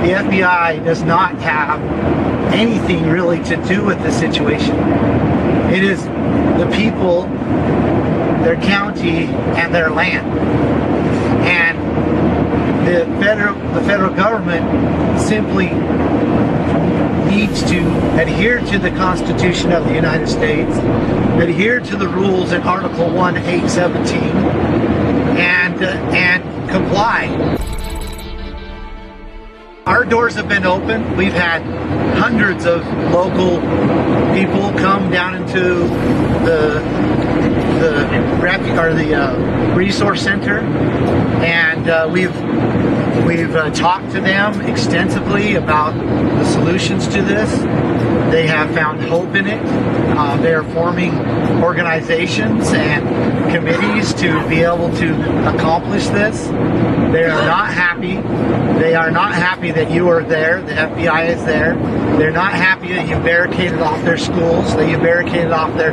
The FBI does not have anything really to do with the situation. It is the people, their county, and their land. And the federal government simply needs to adhere to the Constitution of the United States, adhere to the rules in Article 1, 817, and comply. Our doors have been open. We've had hundreds of local people come down into the resource center, and we've talked to them extensively about the solutions to this. They have found hope in it. They are forming organizations and committees to be able to accomplish this. They are not happy. They are not happy that you are there. The FBI is there. They're not happy that you barricaded off their schools, that you barricaded off their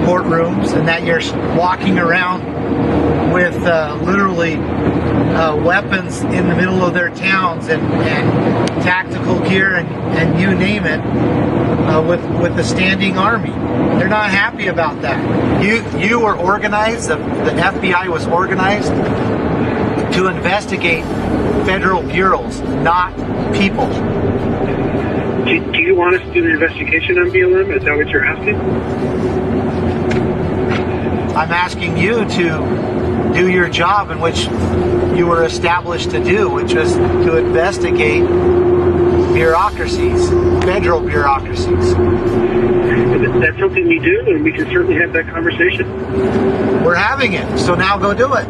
courtrooms, and that you're walking around with literally weapons in the middle of their towns and tactical gear and you name it, with the standing army. They're not happy about that. You were organized, the FBI was organized to investigate federal bureaus, not people. Do you want us to do the investigation on BLM? Is that what you're asking? I'm asking you to do your job in which you were established to do, which was to investigate bureaucracies, federal bureaucracies. That's something we do, and we can certainly have that conversation. We're having it, so now go do it.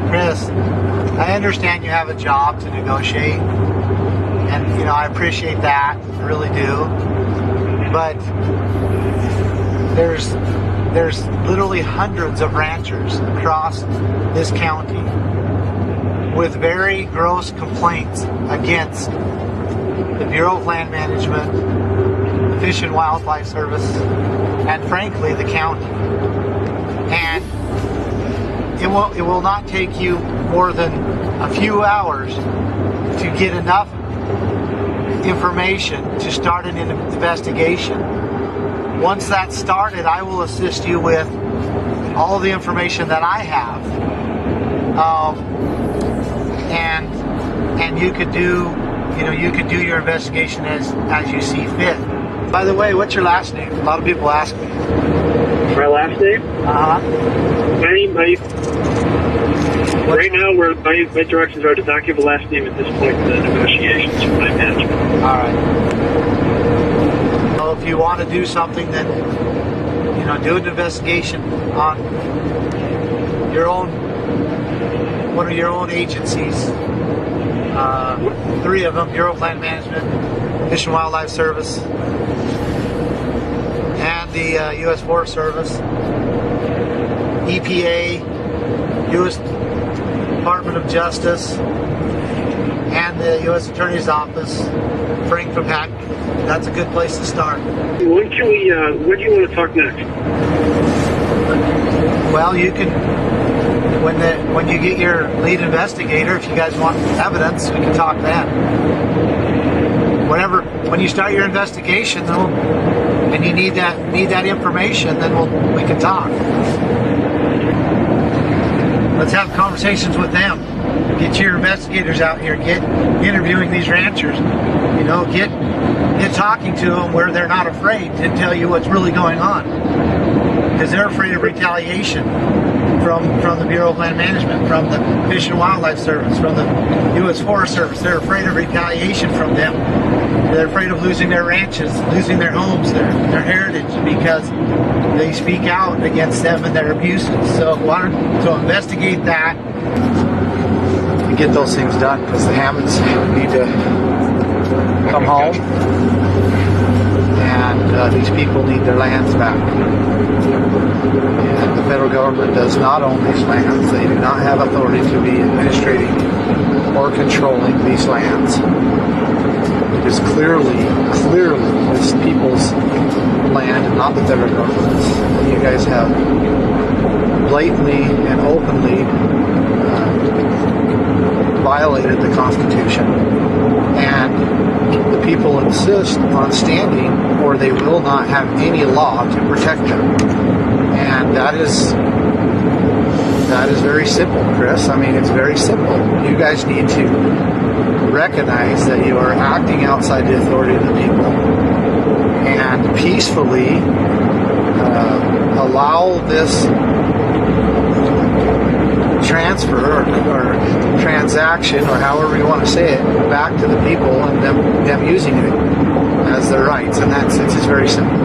Chris, I understand you have a job to negotiate, and I appreciate that, I really do. But there's literally hundreds of ranchers across this county with very gross complaints against the Bureau of Land Management, the Fish and Wildlife Service, and frankly the county. And it will not take you more than a few hours to get enough information to start an investigation. Once that's started, I will assist you with all the information that I have, and you could do your investigation as you see fit. By the way, what's your last name? A lot of people ask me. My last name? Right now, my directions are to not give a last name at this point in the negotiations with my management. All right. Well, if you want to do something, then do an investigation on one of your own agencies. 3 of them: Bureau of Land Management, Fish and Wildlife Service, and the U.S. Forest Service, EPA, U.S. Department of Justice, and the U.S. Attorney's Office, Frankfurt. That's a good place to start. When do you want to talk next? Well, you can, when you get your lead investigator, if you guys want evidence, we can talk then. When you start your investigation, and you need that information, then we can talk. Let's have conversations with them. Get your investigators out here. Get interviewing these ranchers. Get talking to them where they're not afraid to tell you what's really going on, because they're afraid of retaliation from the Bureau of Land Management, from the Fish and Wildlife Service, from the U.S. Forest Service. They're afraid of retaliation from them. They're afraid of losing their ranches, losing their homes, their heritage, because they speak out against them and their abuses. So investigate that and get those things done, because the Hammonds need to come home, and these people need their lands back. And the federal government does not own these lands. They do not have authority to be administrating or controlling these lands. It is clearly this people's land and not the federal government's. You guys have blatantly and openly violated the Constitution, and and the people insist on standing, or they will not have any law to protect them. And that is very simple, Chris. I mean, it's very simple. You guys need to recognize that you are acting outside the authority of the people and peacefully allow this transfer or transaction, or however you want to say it, back to the people and them using it as their rights. And it's just very simple.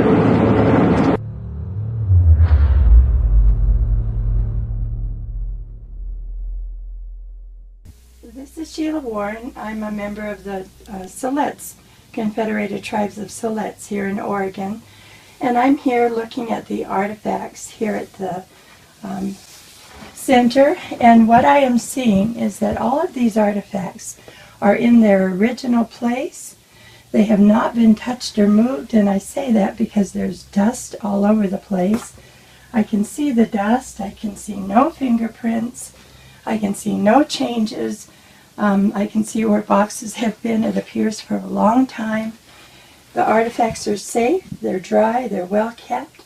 This is Sheila Warren. I'm a member of the Siletz, Confederated Tribes of Siletz here in Oregon. And I'm here looking at the artifacts here at the center. And what I am seeing is that all of these artifacts are in their original place. They have not been touched or moved, and I say that because there's dust all over the place. I can see the dust. I can see no fingerprints. I can see no changes. I can see where boxes have been, it appears, for a long time. The artifacts are safe, they're dry, they're well kept,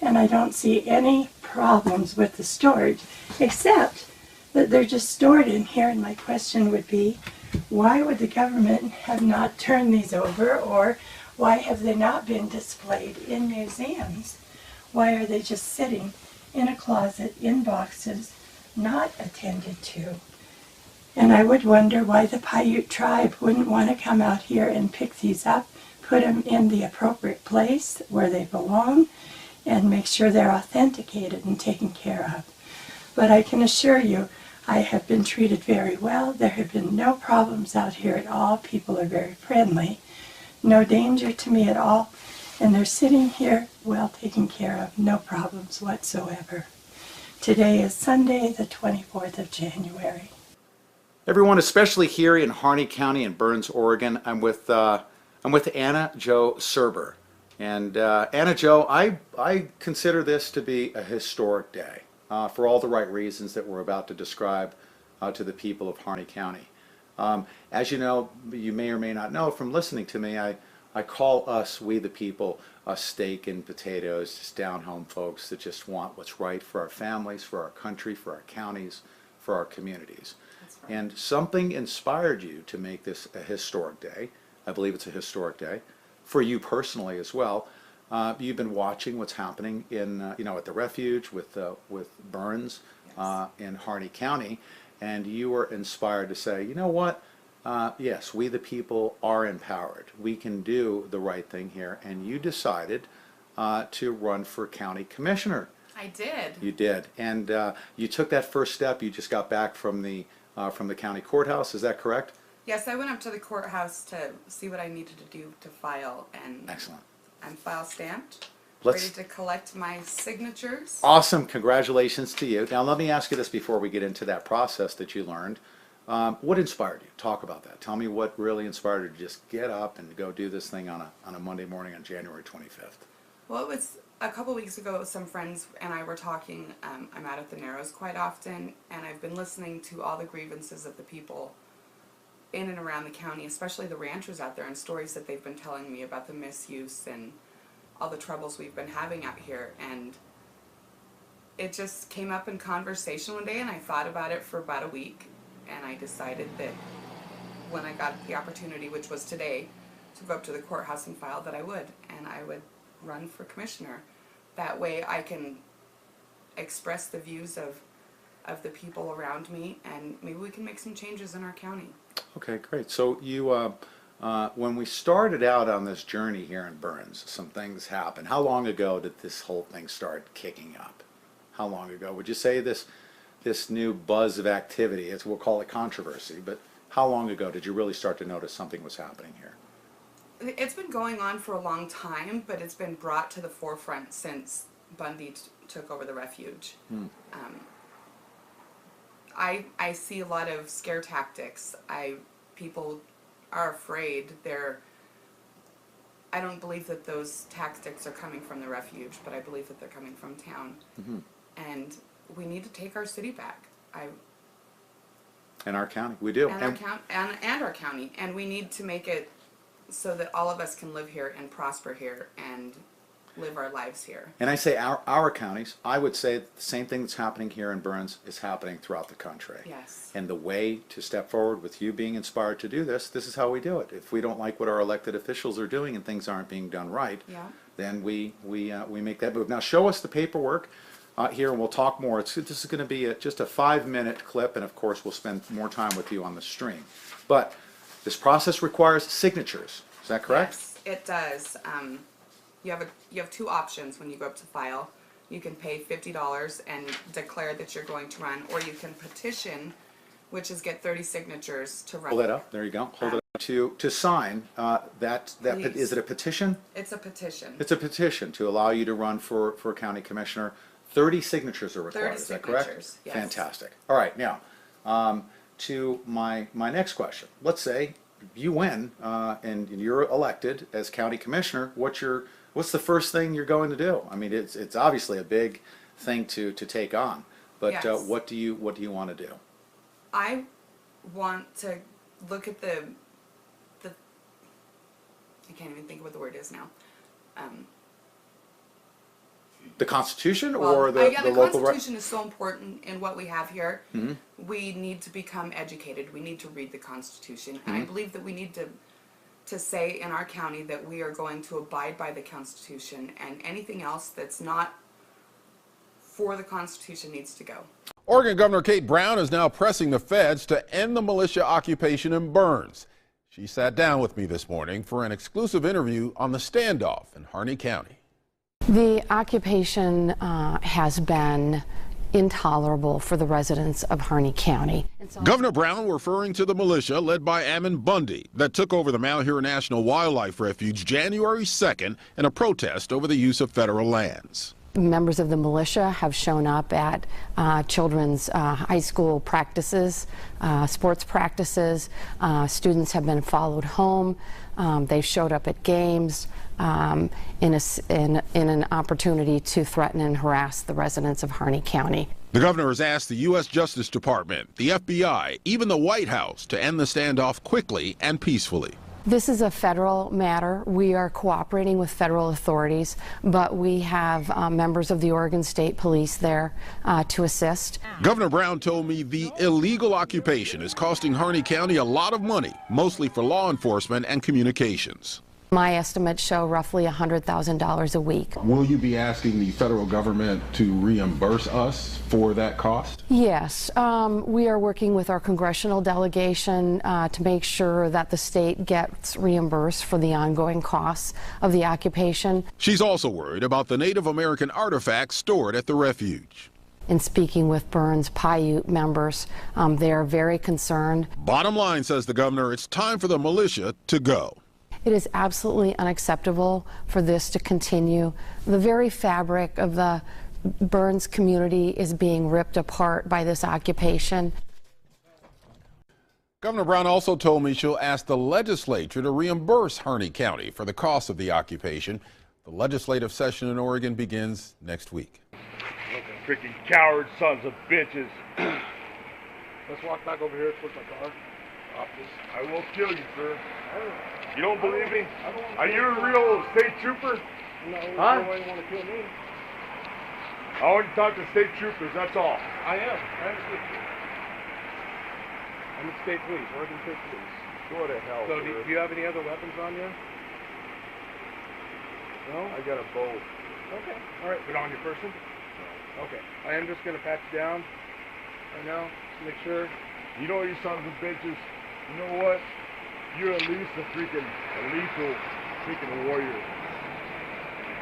and I don't see any problems with the storage, except that they're just stored in here. And my question would be, why would the government have not turned these over, or why have they not been displayed in museums? Why are they just sitting in a closet, in boxes, not attended to? And I would wonder why the Paiute tribe wouldn't want to come out here and pick these up, put them in the appropriate place where they belong, and make sure they're authenticated and taken care of. But I can assure you, I have been treated very well. There have been no problems out here at all. People are very friendly. No danger to me at all. And they're sitting here well taken care of. No problems whatsoever. Today is Sunday, the 24th of January. Everyone, especially here in Harney County in Burns, Oregon, I'm with Anna Jo Serber. And Anna Jo, I consider this to be a historic day for all the right reasons that we're about to describe to the people of Harney County. As you know, you may or may not know from listening to me, I call us, we the people, steak and potatoes, just down-home folks that just want what's right for our families, for our country, for our counties, for our communities. And something inspired you to make this a historic day. I believe it's a historic day for you personally as well. You've been watching what's happening in, at the refuge with Burns in Harney County, and you were inspired to say, you know what? Yes, we the people are empowered. We can do the right thing here, and you decided to run for county commissioner. I did. You did, and you took that first step. You just got back from the county courthouse. Is that correct? Yes, I went up to the courthouse to see what I needed to do to file, and Excellent. I'm file stamped, Let's- ready to collect my signatures. Awesome. Congratulations to you. Now, let me ask you this before we get into that process that you learned. What inspired you? Talk about that. Tell me what really inspired you to just get up and go do this thing on a Monday morning on January 25th. Well, it was a couple weeks ago. Some friends and I were talking. I'm out at the Narrows quite often, and I've been listening to all the grievances of the people in and around the county, especially the ranchers out there, and stories that they've been telling me about the misuse and all the troubles we've been having out here. And it just came up in conversation one day, and I thought about it for about a week, and I decided that when I got the opportunity, which was today, to go up to the courthouse and file, that I would run for commissioner. That way I can express the views of the people around me, and maybe we can make some changes in our county. Okay, great. So you, when we started out on this journey here in Burns, some things happened. How long ago did this whole thing start kicking up? How long ago? Would you say this new buzz of activity, we'll call it controversy, but how long ago did you really start to notice something was happening here? It's been going on for a long time, but it's been brought to the forefront since Bundy took over the refuge. I see a lot of scare tactics. People are afraid. I don't believe that those tactics are coming from the refuge, but I believe that they're coming from town. And we need to take our city back. In our county, we do. And our county, and we need to make it so that all of us can live here and prosper here and live our lives here. And I say our counties, I would say the same thing that's happening here in Burns is happening throughout the country. Yes. And the way to step forward with you being inspired to do this is how we do it. If we don't like what our elected officials are doing and things aren't being done right, then we make that move. Now show us the paperwork here and we'll talk more. This is going to be just a 5-minute clip, and of course we'll spend more time with you on the stream. But this process requires signatures. Is that correct? Yes, it does. You have two options when you go up to file. You can pay $50 and declare that you're going to run, or you can petition, which is get 30 signatures to run. Hold that up. There you go. Hold it up. To sign is it a petition? It's a petition. It's a petition to allow you to run for county commissioner. 30 signatures are required. 30 is that correct? signatures, yes. Fantastic. All right. Now, to my next question. Let's say you win and you're elected as county commissioner. What's the first thing you're going to do? I mean, it's obviously a big thing to take on, but Yes. what do you want to do? I want to look at the I can't even think of what the word is now. The Constitution Well, or the local Constitution is so important in what we have here. Mm-hmm. We need to become educated. We need to read the Constitution. And I believe that we need to say in our county that we are going to abide by the Constitution, and anything else that's not for the Constitution needs to go. Oregon Governor Kate Brown is now pressing the feds to end the militia occupation in Burns. She sat down with me this morning for an exclusive interview on the Standoff in Harney County. The occupation has been intolerable for the residents of Harney County. Governor Brown referring to the militia led by Ammon Bundy that took over the Malheur National Wildlife Refuge January 2nd in a protest over the use of federal lands. Members of the militia have shown up at children's high school practices, sports practices. Students have been followed home. They've showed up at games in an opportunity to threaten and harass the residents of Harney County. The governor has asked the U.S. Justice Department, the FBI, even the White House to end the standoff quickly and peacefully. This is a federal matter. We are cooperating with federal authorities, but we have members of the Oregon State Police there to assist. Governor Brown told me the illegal occupation is costing Harney County a lot of money, mostly for law enforcement and communications. My estimates show roughly $100,000 a week. Will you be asking the federal government to reimburse us for that cost? Yes, we are working with our congressional delegation to make sure that the state gets reimbursed for the ongoing costs of the occupation. She's also worried about the Native American artifacts stored at the refuge. In speaking with Burns Paiute members, they are very concerned. Bottom line, says the governor, it's time for the militia to go. It is absolutely unacceptable for this to continue. The very fabric of the Burns community is being ripped apart by this occupation. Governor Brown also told me she'll ask the legislature to reimburse Harney County for the cost of the occupation. The legislative session in Oregon begins next week. Freaking coward sons of bitches. Let's walk back over here towards my car. I will kill you, sir. You don't believe me? Are you a real state trooper? No, Huh? nobody want to kill me. I want to talk to state troopers, that's all. I am. I'm at state police, Oregon State Police. Go to hell, So, sir. do you have any other weapons on you? No? I got a bow. Okay. All right. Put on your person? No. Okay. I am just going to pat you down right now to make sure. You know, you sons of bitches, you know what? You're at least a lethal freaking warrior.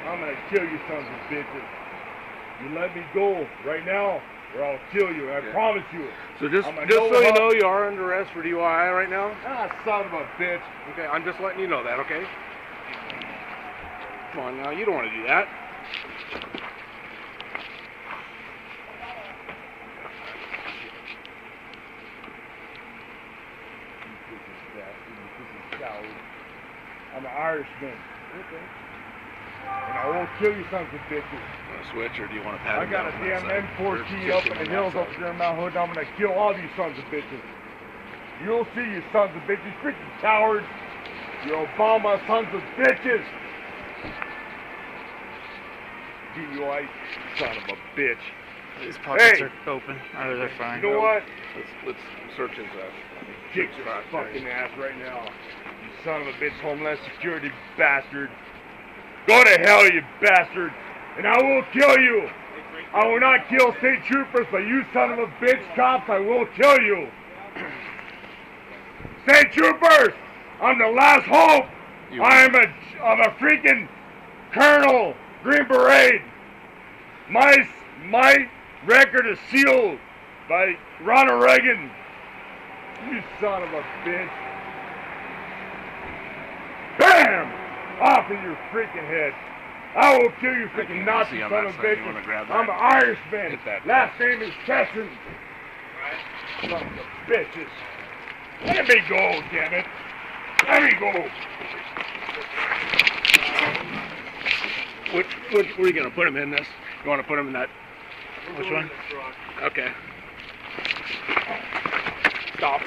I'm gonna kill you sons of bitches. You let me go right now, or I'll kill you, I promise you. So just so you know, you are under arrest for DUI right now? Ah, son of a bitch. Okay, I'm just letting you know that, okay? Come on now, you don't want to do that. I'm an Irishman. Okay. And I won't kill you sons of bitches. Want to switch, or do you want to pat I got a damn M14 up in the hills up there in Mount Hood. I'm gonna kill all these sons of bitches. You'll see, you sons of bitches. Freaking cowards. You Obama sons of bitches. DUI, son of a bitch. His pockets are open. Oh, they're fine. You know what? Let's search his ass. Kick your fucking ass right now. You son of a bitch, Homeland Security bastard. Go to hell, you bastard. And I will kill you. I will not kill state troopers, but you son of a bitch cops, I will kill you. State troopers, I'm the last hope. I'm a freaking colonel, Green Beret. My record is sealed by Ronald Reagan. You son of a bitch. Bam! Off of your freaking head. I will kill you, freaking Nazi son of a bitch. I'm an Irishman. Last name is Tesson. Son of a bitches. Let me go, damn it. Let me go. What are you going to put him in this? You want to put him in that? Which one? Okay. Stop.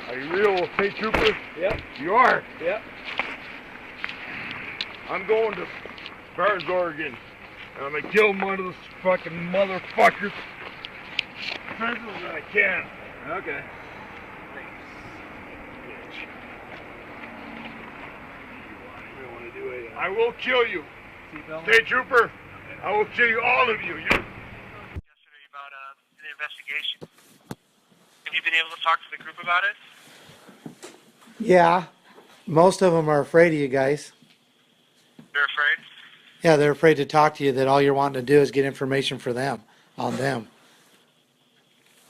Are you real, state trooper? Yep. You are? Yep. I'm going to Burns, Oregon. And I'm going to kill one of those fucking motherfuckers. As fast as I can. Okay. I will kill you. State trooper, I will kill you, all of you. Yesterday about the investigation. Have you been able to talk to the group about it? Yeah, most of them are afraid of you guys. They're afraid? Yeah, they're afraid to talk to you, that all you're wanting to do is get information for them, on them.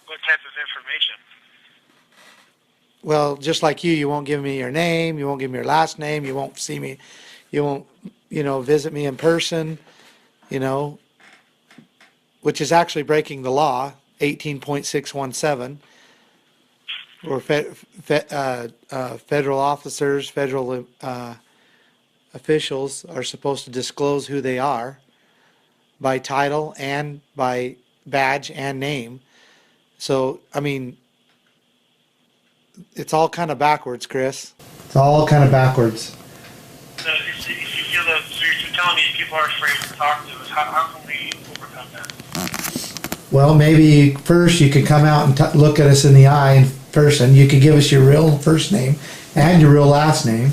What type of information? Well, just like you won't give me your name, you won't give me your last name, you won't see me, you won't, visit me in person, which is actually breaking the law, 18.617, where federal officers, federal officials are supposed to disclose who they are by title and by badge and name. So, it's all kind of backwards, Chris. It's all kind of backwards. So if you feel that, so you're telling me people are afraid to talk to us, how can we overcome that? Well, maybe first you could come out and look at us in the eye in person. You could give us your real first name and your real last name,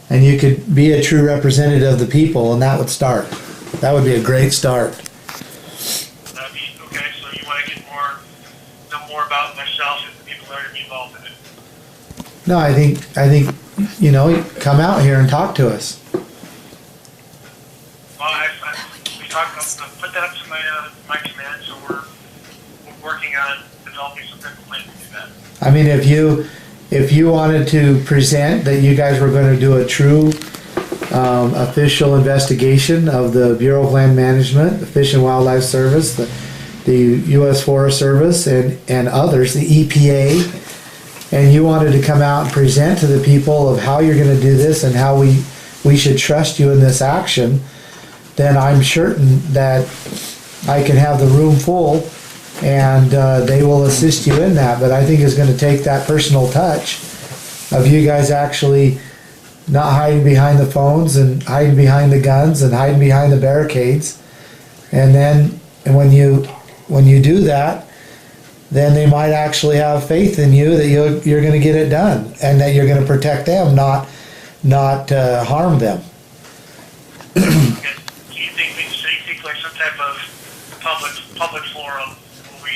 and you could be a true representative of the people, and that would start. That would be a great start. That'd be, okay, so you want to know more about myself and the people that are involved in it? No, I think, come out here and talk to us. Well, I've put that up to my command, so we're working on developing some type of plan to do that. If you wanted to present that you guys were going to do a true official investigation of the Bureau of Land Management, the Fish and Wildlife Service, the U.S. Forest Service, and others, the EPA, and you wanted to come out and present to the people of how you're going to do this and how we should trust you in this action, then I'm certain that I can have the room full and they will assist you in that. But I think it's going to take that personal touch of you guys actually not hiding behind the phones and hiding behind the guns and hiding behind the barricades. And when you do that, then they might actually have faith in you that you're going to get it done and that you're going to protect them, not harm them. Okay. Do you think like some type of public forum where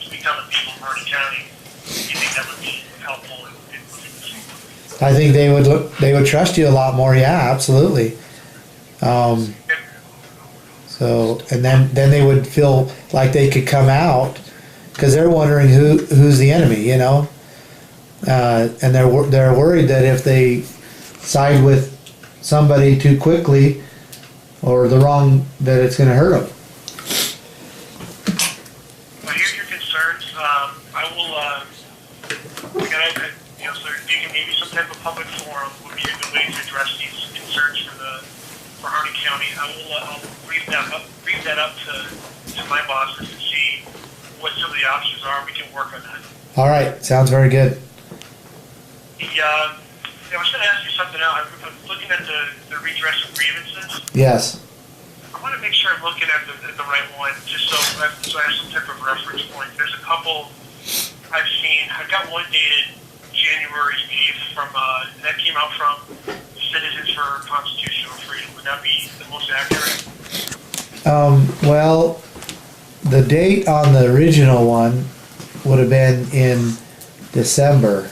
we tell the people of Harney County? Do you think that would be helpful in moving this? I think they would trust you a lot more. Yeah, absolutely. So, and then they would feel like they could come out, because they're wondering who's the enemy, and they're worried that if they side with somebody too quickly or the wrong, that it's going to hurt them. I hear your concerns. I will. So you can maybe some type of public forum would be a good way to address these concerns for Harney County. I'll brief that up to my bosses and see what some of the options are. We can work on that. All right, sounds very good. I was going to ask you something else. I'm looking at the redress of grievances. Yes. I want to make sure I'm looking at the right one, just so I have some type of reference point. There's a couple I've seen. I've got one dated January 8th that came out from Citizens for Constitutional Freedom. Would that be the most accurate? Well, the date on the original one would have been in December.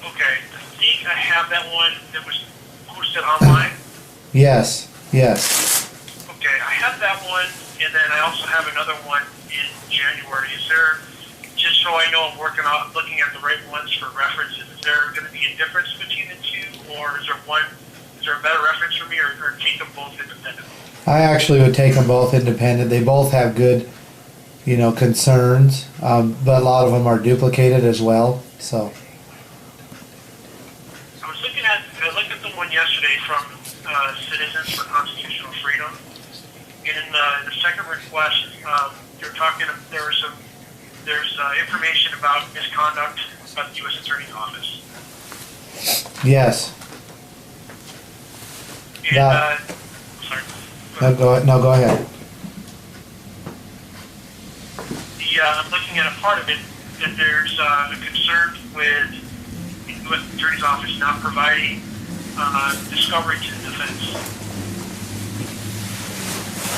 Okay. I think I have that one that was posted online. Yes. Okay, I have that one, and then I also have another one in January. Is there, just so I know I'm looking at the right ones for references, is there going to be a difference between the two, or is there a better reference for me, or take them both independently? I actually would take them both independent. They both have good, concerns, but a lot of them are duplicated as well. So. I looked at the one yesterday from Citizens for Constitutional Freedom, and in the second request, you're talking. There's information about misconduct about the U.S. Attorney's Office. Yes. And sorry. Go ahead. I'm looking at a part of it that there's a concern with the U.S. Attorney's Office not providing discovery to the defense.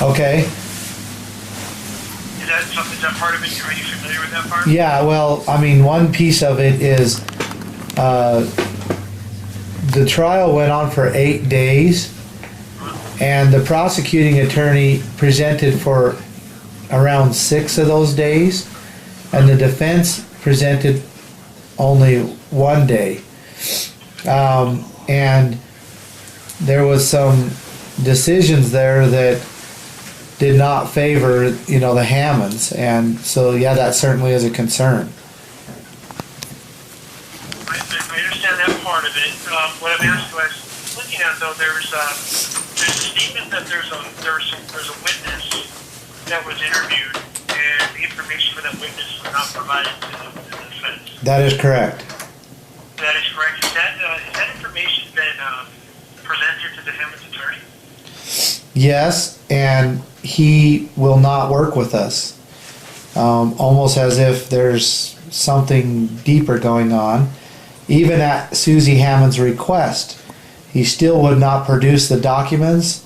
Okay. Is that part of it? Are you familiar with that part? Yeah, well, I mean, one piece of it is the trial went on for 8 days, and the prosecuting attorney presented for around 6 of those days, and the defense presented only 1 day. And there was some decisions there that did not favor, the Hammonds, and so yeah, that certainly is a concern. I understand that part of it. What I'm asking, what I was looking at though, there's a statement that there's a witness that was interviewed, and the information for that witness was not provided to the defense. That is correct. That is correct. Is that information been presented to the Hammond's attorney? Yes, and he will not work with us. Almost as if there's something deeper going on. Even at Susie Hammond's request, he still would not produce the documents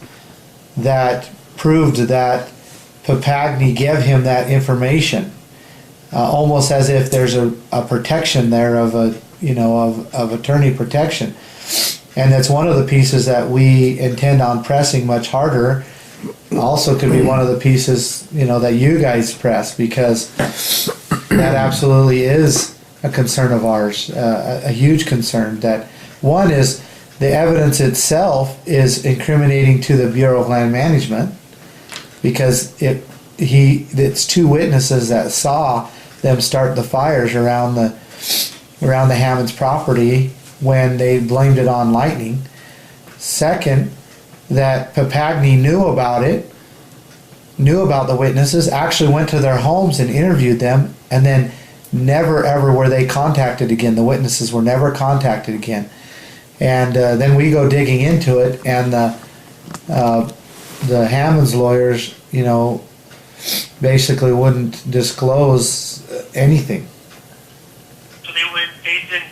that proved that Papagni gave him that information. Almost as if there's a protection there of attorney protection. And that's one of the pieces that we intend on pressing much harder. Also could be one of the pieces, that you guys press, because that absolutely is a concern of ours, a huge concern. That one is the evidence itself is incriminating to the Bureau of Land Management, because it's 2 witnesses that saw them start the fires around the Hammond's property when they blamed it on lightning. Second, that Papagni knew about it, knew about the witnesses, actually went to their homes and interviewed them, and then never ever were they contacted again. The witnesses were never contacted again. And then we go digging into it, and the Hammond's lawyers, basically wouldn't disclose anything. So they didn't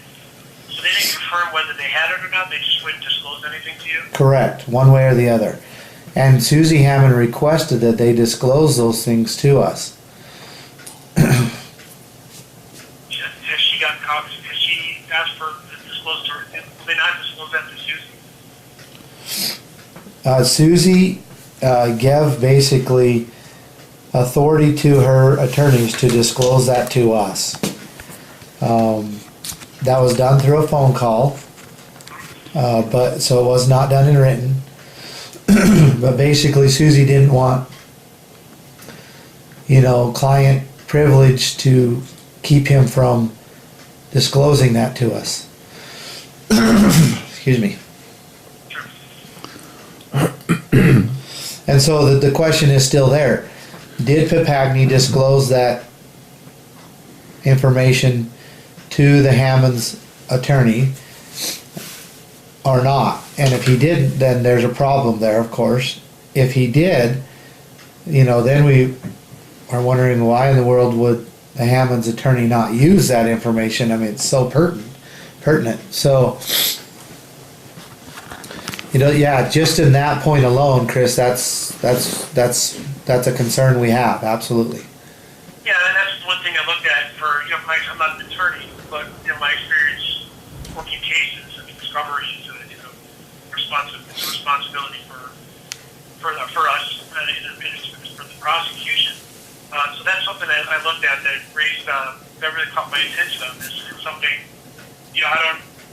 confirm whether they had it or not. They just wouldn't disclose anything to you. Correct, one way or the other. And Susie Hammond requested that they disclose those things to us. Has she got copies? Has she asked for the disclose to her? Will they not disclose that to Susie? Susie gave basically authority to her attorneys to disclose that to us. That was done through a phone call, but so it was not done in written. But basically, Susie didn't want, client privilege to keep him from disclosing that to us. Excuse me. And so the question is still there. Did Papagni disclose that information to the Hammond's attorney or not. And if he didn't, then there's a problem there, of course. If he did, you know, then we are wondering why in the world would the Hammond's attorney not use that information. I mean, it's so pertinent. So, you know, yeah, just in that point alone, Chris, that's a concern we have, absolutely. Yeah, and that's one thing I looked at for, you know, I'm not an attorney, but in my experience working cases and discoveries, you know, it's a responsibility for us, and it's for the prosecution. So that's something that I looked at that raised, that really caught my attention on this. It's something, you know,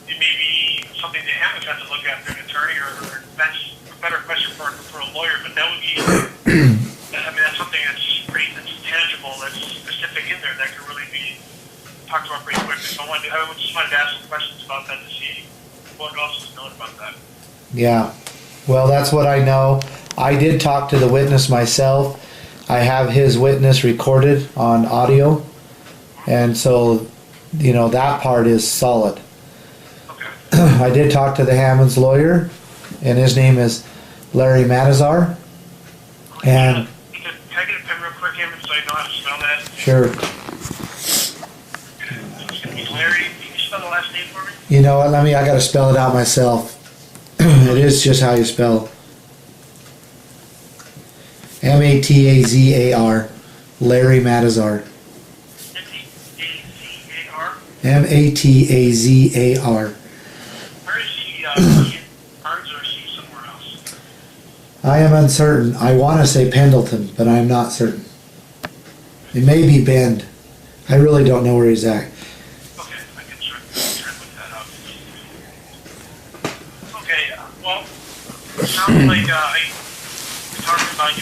it may be something they haven't got to look at through an attorney, or that's a better question for a lawyer, but that would be, I mean, that's something that's tangible, that's specific in there, that could really be talked about pretty quickly. So I just wanted to ask some questions about that to see what else is known about that. Yeah, well, that's what I know. I did talk to the witness myself. I have his witness recorded on audio, and so, you know, that part is solid. Okay. I did talk to the Hammond's lawyer, and his name is Larry Matazar. And can I get a pen real quick, Ammon, so I know how to spell that? sure. It's going to be Larry. Can you spell the last name for me? You know what? I gotta spell it out myself. It is just how you spell. Matazar. Larry Matazar. Matazar? Matazar. Where is he? In Barnes, or is he somewhere else? I am uncertain. I want to say Pendleton, but I'm not certain. It may be Bend. I really don't know where he's at. Okay, I can try to look that up. Okay, well, it sounds like we talked about you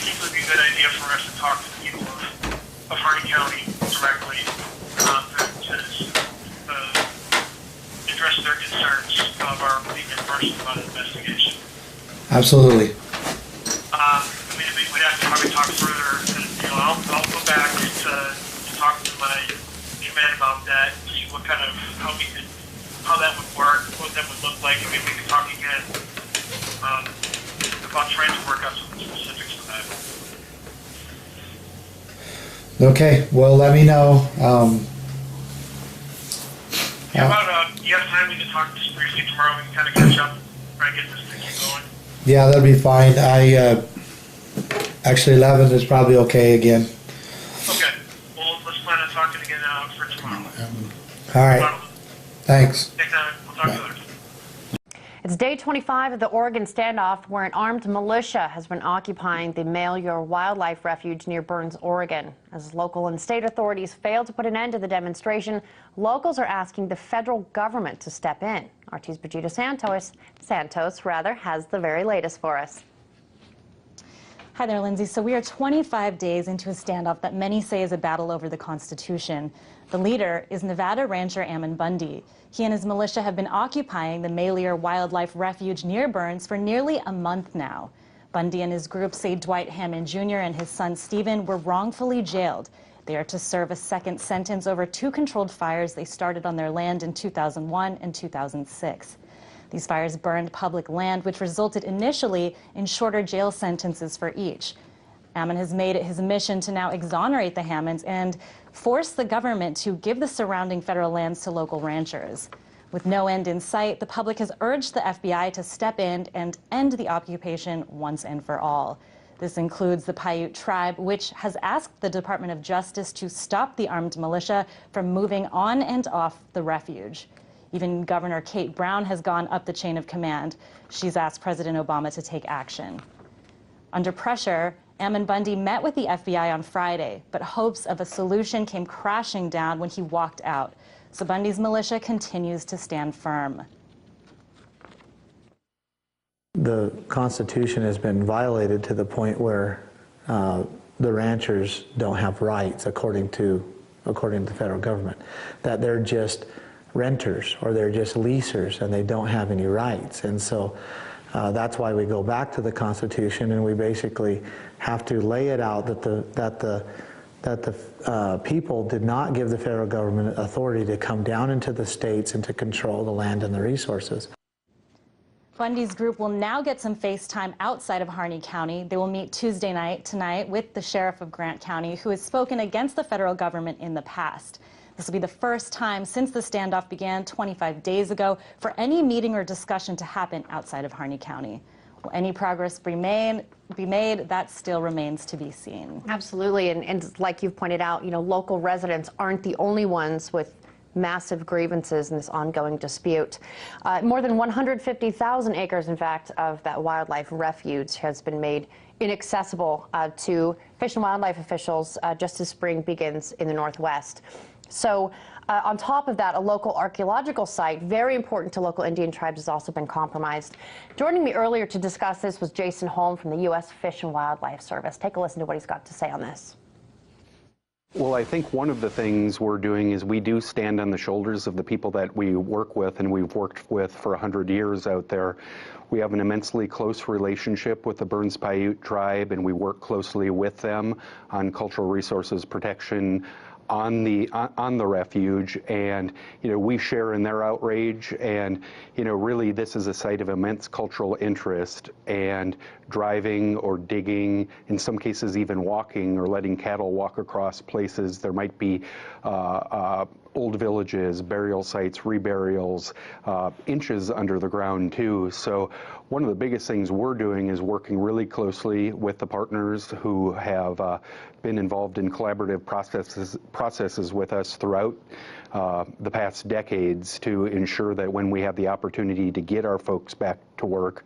think it would be a good idea for us to talk to the people of Harney County directly to address their concerns of our being impartial about an investigation. Absolutely. I mean, we'd have to probably talk further, and, you know, I'll go back to talk to my command about that, to see what kind of, how that would work, what that would look like, and maybe we could talk again about trying to work out some of the specifics of that. Okay, well, let me know. You have time we can talk just briefly tomorrow, we can kind of catch up, try and get this thing going. Yeah, that'll be fine. Actually 11 is probably okay again. Okay, well, let's plan on talking again for tomorrow. All right, thanks. Thanks, Ammon. We'll talk to you later. It's day 25 of the Oregon standoff, where an armed militia has been occupying the Militia Wildlife Refuge near Burns, Oregon. As local and state authorities fail to put an end to the demonstration, locals are asking the federal government to step in. RT's Brigitte Santos has the very latest for us. Hi there, Lindsay. So we are 25 days into a standoff that many say is a battle over the Constitution. The leader is Nevada rancher Ammon Bundy. He and his militia have been occupying the Militia Wildlife Refuge near Burns for nearly a month now. Bundy and his group say Dwight Hammond Jr. and his son Stephen were wrongfully jailed. They are to serve a second sentence over 2 controlled fires they started on their land in 2001 and 2006. These fires burned public land, which resulted initially in shorter jail sentences for each. Ammon has made it his mission to now exonerate the Hammonds and force the government to give the surrounding federal lands to local ranchers. With no end in sight, the public has urged the FBI to step in and end the occupation once and for all. This includes the Paiute tribe, which has asked the Department of Justice to stop the armed militia from moving on and off the refuge. Even Governor Kate Brown has gone up the chain of command. She's asked President Obama to take action. Under pressure, Ammon Bundy met with the FBI on Friday, but hopes of a solution came crashing down when he walked out. So Bundy's militia continues to stand firm. The Constitution has been violated to the point where the ranchers don't have rights according to the federal government, that they're just renters or they're just leasers and they don't have any rights. And so that's why we go back to the Constitution, and we basically have to lay it out that the that the people did not give the federal government authority to come down into the states and to control the land and the resources. Bundy's group will now get some face time outside of Harney County. They will meet Tuesday night tonight with the sheriff of Grant County, who has spoken against the federal government in the past. This will be the first time since the standoff began 25 days ago for any meeting or discussion to happen outside of Harney County. Will any progress be made? That still remains to be seen. Absolutely, and like you've pointed out, local residents aren't the only ones with massive grievances in this ongoing dispute. More than 150,000 acres, in fact, of that wildlife refuge has been made inaccessible to Fish and Wildlife officials just as spring begins in the Northwest. So on top of that, a local archaeological site, very important to local Indian tribes, has also been compromised. Joining me earlier to discuss this was Jason Holm from the U.S. Fish and Wildlife Service. Take a listen to what he's got to say on this. Well, I think one of the things we're doing is we do stand on the shoulders of the people that we work with and we've worked with for 100 years out there. We have an immensely close relationship with the Burns Paiute tribe, and we work closely with them on cultural resources protection on the refuge, and we share in their outrage, and really this is a site of immense cultural interest, and driving or digging, in some cases even walking or letting cattle walk across places. There might be old villages, burial sites, reburials, inches under the ground too. So one of the biggest things we're doing is working really closely with the partners who have been involved in collaborative processes with us throughout the past decades to ensure that when we have the opportunity to get our folks back to work,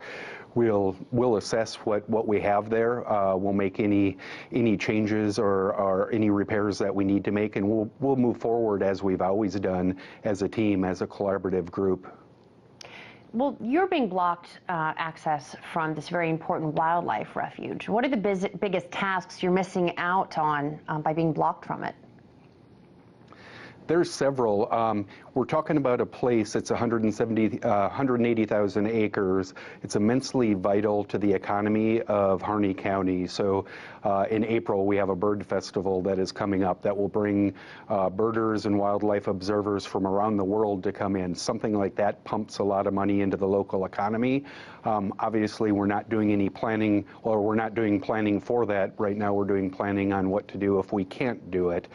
we'll assess what we have there. We'll make any changes or any repairs that we need to make, and we'll move forward as we've always done as a team, as a collaborative group. Well, you're being blocked access from this very important wildlife refuge. What are the biggest tasks you're missing out on by being blocked from it? There's several. We're talking about a place that's 180,000 acres. It's immensely vital to the economy of Harney County. So in April, we have a bird festival that is coming up that will bring birders and wildlife observers from around the world to come in. Something like that pumps a lot of money into the local economy. Obviously, we're not doing any planning, or we're not doing planning for that. Right now, we're doing planning on what to do if we can't do it.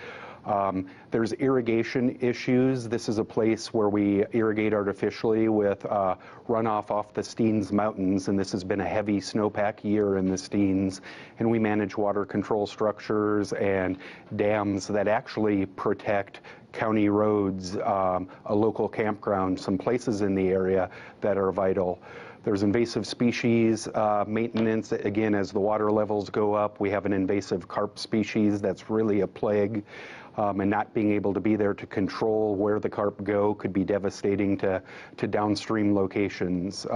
There's irrigation issues. This is a place where we irrigate artificially with runoff off the Steens Mountains, and this has been a heavy snowpack year in the Steens. And we manage water control structures and dams that actually protect county roads, a local campground, some places in the area that are vital. There's invasive species maintenance. Again, as the water levels go up, we have an invasive carp species that's really a plague. And not being able to be there to control where the carp go could be devastating to downstream locations.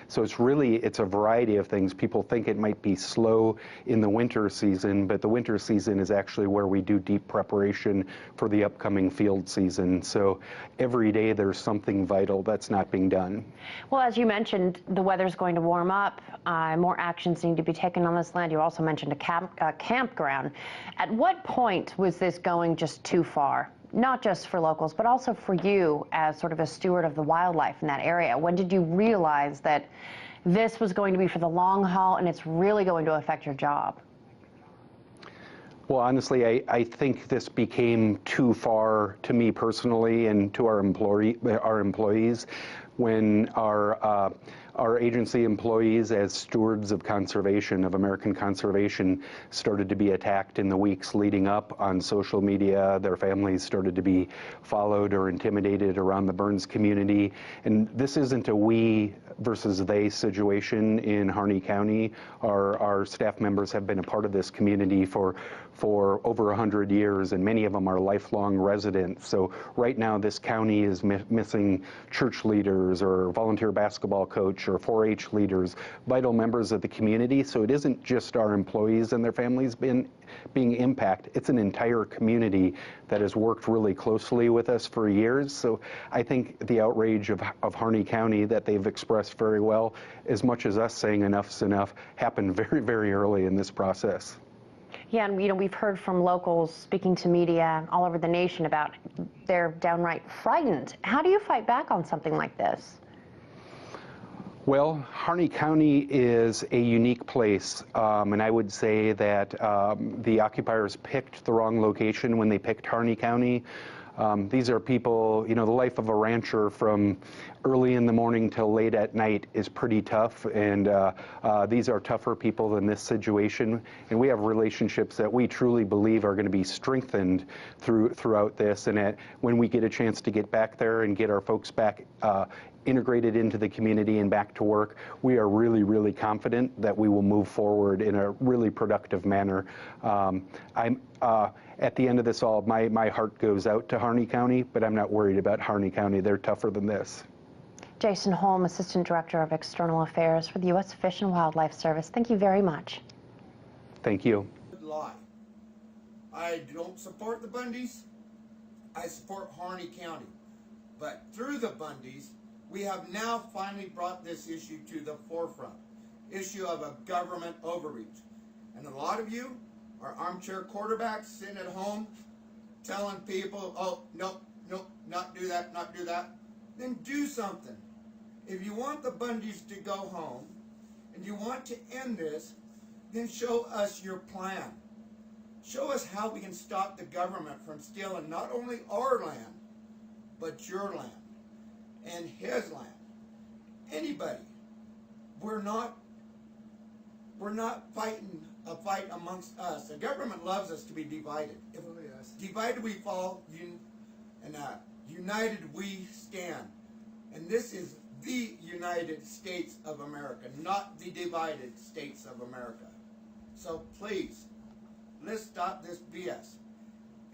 So it's a variety of things. People think it might be slow in the winter season, but the winter season is actually where we do deep preparation for the upcoming field season. So every day there's something vital that's not being done. Well, as you mentioned, the weather's going to warm up. More actions need to be taken on this land. You also mentioned a campground. At what point was this going just too far? Not just for locals, but also for you as sort of a steward of the wildlife in that area. When did you realize that this was going to be for the long haul and it's really going to affect your job? Well, honestly, I think this became too far to me personally and to our employees when our agency employees, as stewards of conservation, of American conservation, started to be attacked in the weeks leading up on social media. Their families started to be followed or intimidated around the Burns community. And this isn't a we versus they situation in Harney County. Our staff members have been a part of this community for over 100 years, and many of them are lifelong residents. So right now this county is missing church leaders or volunteer basketball coach or 4-H leaders, vital members of the community. So it isn't just our employees and their families being impacted. It's an entire community that has worked really closely with us for years. So I think the outrage of Harney County that they've expressed very well, as much as us saying enough's enough, happened very, very early in this process. Yeah, and we've heard from locals speaking to media all over the nation about they're downright frightened. How do you fight back on something like this? Well, Harney County is a unique place, and I would say that the occupiers picked the wrong location when they picked Harney County. These are people, the life of a rancher from early in the morning till late at night is pretty tough, and these are tougher people than this situation, and we have relationships that we truly believe are going to be strengthened throughout this, and when we get a chance to get back there and get our folks back integrated into the community and back to work, we are really, really confident that we will move forward in a really productive manner. At the end of this all, my heart goes out to Harney County, but I'm not worried about Harney County. They're tougher than this. Jason Holm, Assistant Director of External Affairs for the U.S. Fish and Wildlife Service. Thank you very much. Thank you. Lie. I don't support the Bundys. I support Harney County. But through the Bundys, we have now finally brought this issue to the forefront. Issue of a government overreach. And a lot of you are armchair quarterbacks sitting at home telling people, oh, no, not do that, not do that. Then do something. If you want the Bundys to go home and you want to end this, then show us your plan. Show us how we can stop the government from stealing not only our land, but your land and his land. Anybody. We're not fighting a fight amongst us. The government loves us to be divided. If divided we fall, and united we stand. And this is the United States of America, not the divided States of America. So please, let's stop this BS.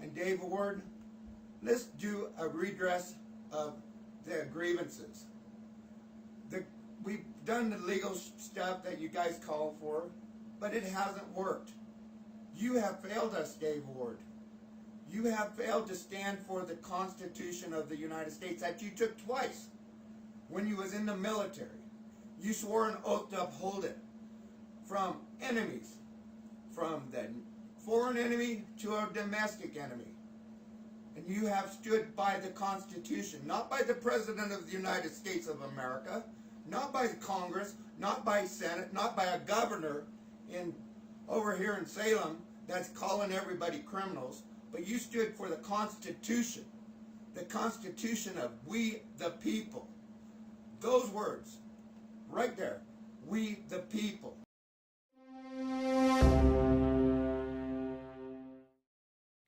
And Dave Ward, let's do a redress of the grievances. We've done the legal stuff that you guys call for, but it hasn't worked. You have failed us, Dave Ward. You have failed to stand for the Constitution of the United States that you took twice when you was in the military. You swore an oath to uphold it from enemies, from the foreign enemy to a domestic enemy. And you have stood by the Constitution, not by the President of the United States of America, not by the Congress, not by Senate, not by a governor over here in Salem that's calling everybody criminals, but you stood for the Constitution of we the people. Those words, right there, we the people.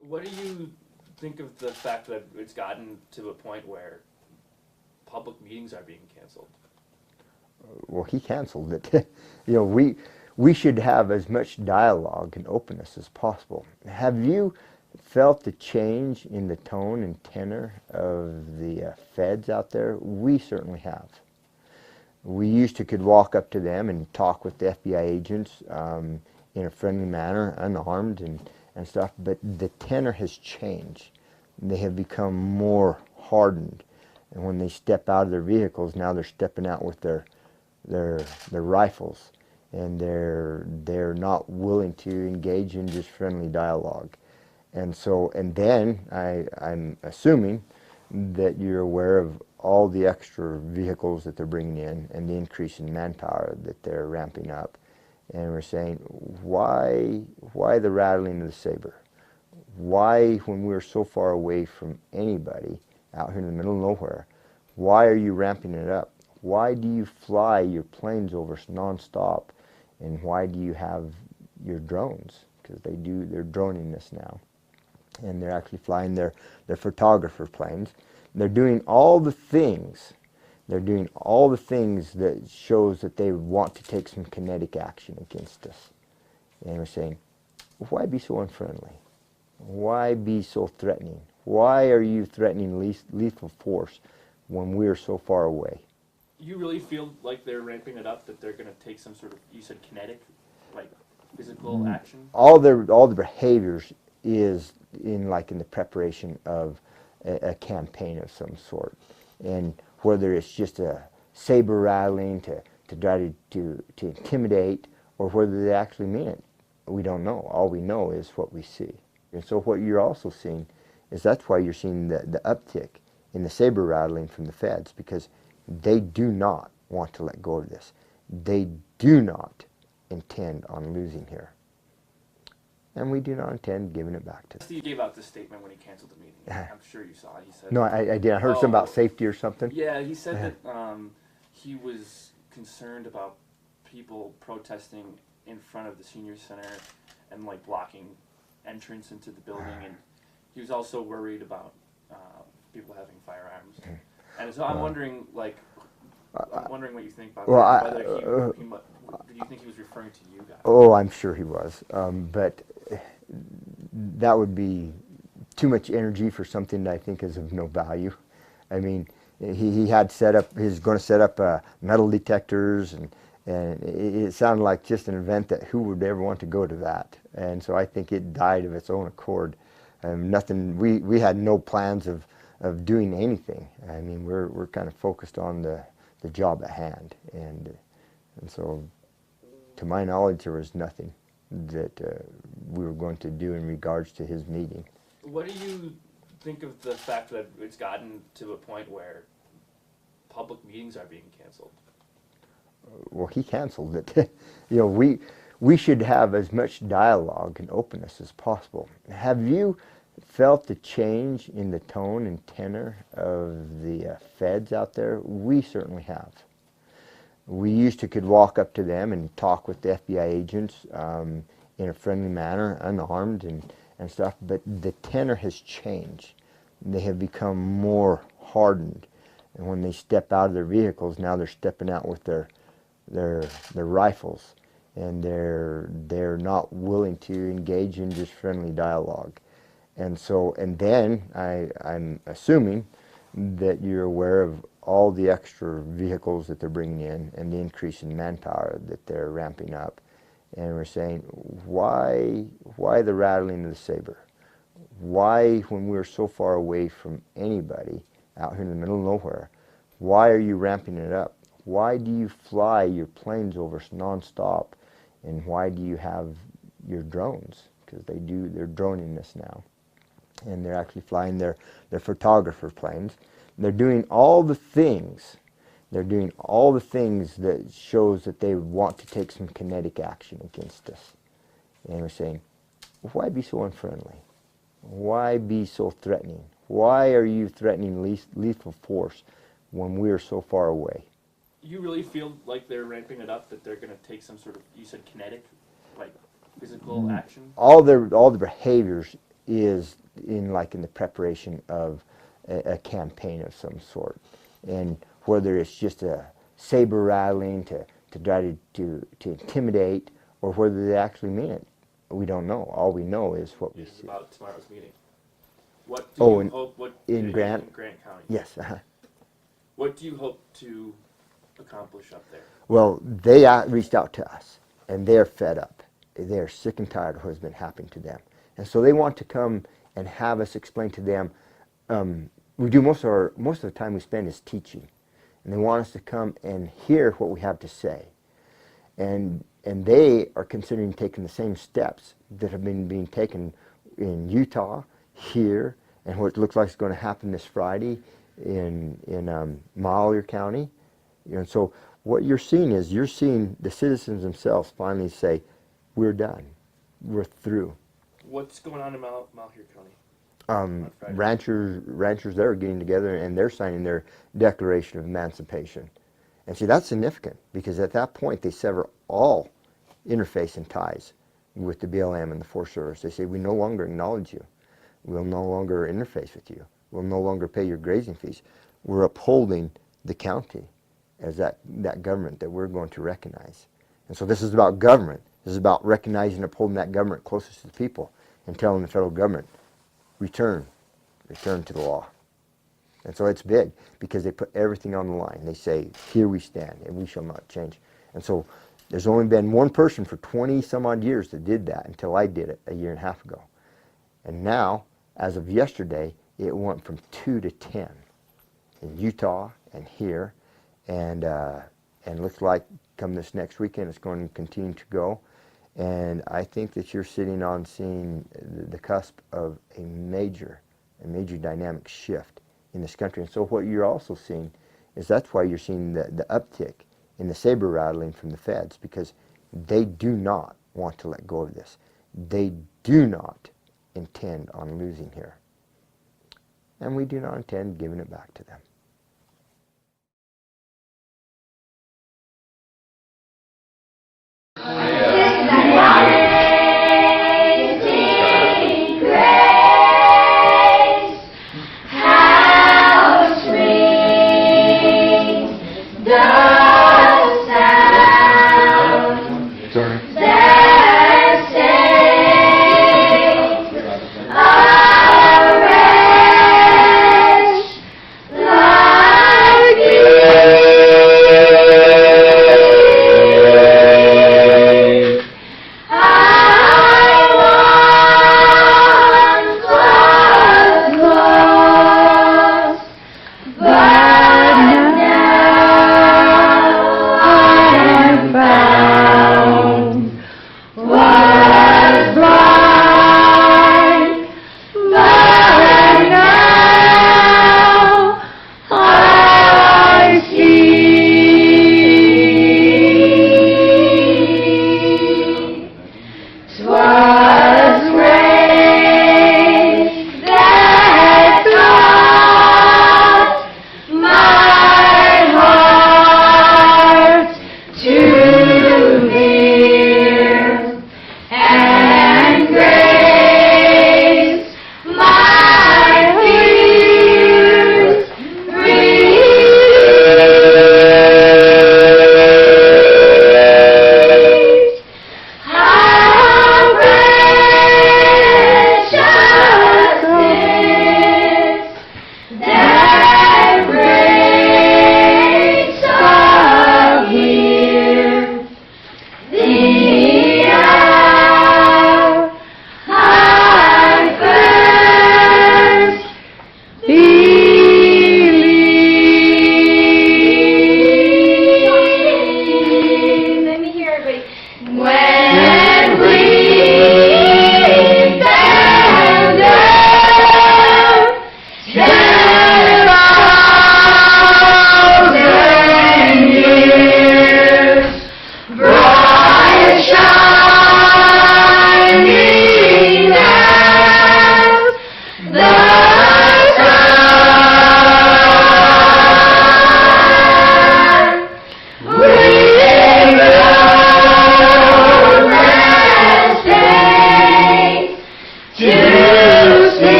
What do you think of the fact that it's gotten to a point where public meetings are being canceled? Well, he canceled it. We should have as much dialogue and openness as possible. Have you felt the change in the tone and tenor of the feds out there? We certainly have. We used to could walk up to them and talk with the FBI agents in a friendly manner, unarmed and stuff, but the tenor has changed. They have become more hardened, and when they step out of their vehicles, now they're stepping out with their rifles, and they're not willing to engage in just friendly dialogue. And then I'm assuming that you're aware of all the extra vehicles that they're bringing in and the increase in manpower that they're ramping up. And we're saying, why the rattling of the saber? Why, when we're so far away from anybody out here in the middle of nowhere, why are you ramping it up? Why do you fly your planes over nonstop? And why do you have your drones? Because they're droning this now. And they're actually flying their photographer planes. They're doing all the things. They're doing all the things that shows that they want to take some kinetic action against us. And we're saying, why be so unfriendly? Why be so threatening? Why are you threatening lethal force when we're so far away? You really feel like they're ramping it up, that they're going to take some sort of, you said kinetic, like physical action? All the behaviors is in the preparation of a campaign of some sort, and whether it's just a saber rattling to try to intimidate, or whether they actually mean it. We don't know. All we know is what we see. And so what you're also seeing is that's why you're seeing the uptick in the saber rattling from the feds, because they do not want to let go of this. They do not intend on losing here. And we do not intend giving it back to them. Steve gave out this statement when he canceled the meeting. I'm sure you saw it. He said, No, I did. I heard something about safety or something. Yeah, he said that he was concerned about people protesting in front of the senior center and like blocking entrance into the building, and he was also worried about people having firearms. And so I'm wondering, like, what you think about that. Whether do you think he was referring to you guys? Oh, I'm sure he was. But that would be too much energy for something that I think is of no value. I mean, he had set up, he's going to set up metal detectors, and it sounded like just an event that who would ever want to go to that. And so I think it died of its own accord. Nothing. We had no plans of doing anything. I mean, we're kind of focused on the job at hand, and so to my knowledge there was nothing that we were going to do in regards to his meeting. What do you think of the fact that it's gotten to a point where public meetings are being canceled? Well, he canceled it. You know, we should have as much dialogue and openness as possible. Have you felt the change in the tone and tenor of the feds out there? We certainly have. We used to could walk up to them and talk with the FBI agents in a friendly manner, unarmed and stuff, but the tenor has changed. They have become more hardened, and when they step out of their vehicles, now they're stepping out with their rifles, and they're not willing to engage in just friendly dialogue. And so, and then I'm assuming that you're aware of all the extra vehicles that they're bringing in and the increase in manpower that they're ramping up. And we're saying, why the rattling of the saber? Why, when we're so far away from anybody out here in the middle of nowhere, why are you ramping it up? Why do you fly your planes over nonstop? And why do you have your drones? Because they're droning this now. And they're actually flying their photographer planes. They're doing all the things. They're doing all the things that shows that they want to take some kinetic action against us. And we're saying, why be so unfriendly? Why be so threatening? Why are you threatening lethal force when we're so far away? You really feel like they're ramping it up, that they're going to take some sort of, you said kinetic, like physical action? All the behaviors is in the preparation of a campaign of some sort, and whether it's just a saber rattling to try to intimidate, or whether they actually mean it, we don't know. All we know is what we see. About tomorrow's meeting. What do you hope? In Grant County. Yes. What do you hope to accomplish up there? Well, they reached out to us, and they're fed up. They're sick and tired of what's been happening to them, and so they want to come and have us explain to them. We do most of the time we spend is teaching, and they want us to come and hear what we have to say, and they are considering taking the same steps that have been being taken in Utah, here, and what looks like is going to happen this Friday in Militia County. And so what you're seeing is the citizens themselves finally say, we're done, we're through. What's going on in Militia County? Ranchers there are getting together and they're signing their Declaration of Emancipation. And see, that's significant, because at that point they sever all interface and ties with the BLM and the Forest Service. They say, we no longer acknowledge you. We'll no longer interface with you. We'll no longer pay your grazing fees. We're upholding the county as that government that we're going to recognize. And so this is about government. This is about recognizing and upholding that government closest to the people and telling the federal government, return to the law. And so it's big, because they put everything on the line. They say, here we stand and we shall not change. And so there's only been one person for 20 some odd years that did that until I did it a year and a half ago. And now, as of yesterday, it went from 2 to 10 in Utah and here, and looks like come this next weekend it's going to continue to go. And I think that you're sitting on seeing the cusp of a major dynamic shift in this country. And so what you're also seeing is that's why you're seeing the uptick in the saber rattling from the feds, because they do not want to let go of this. They do not intend on losing here. And we do not intend giving it back to them.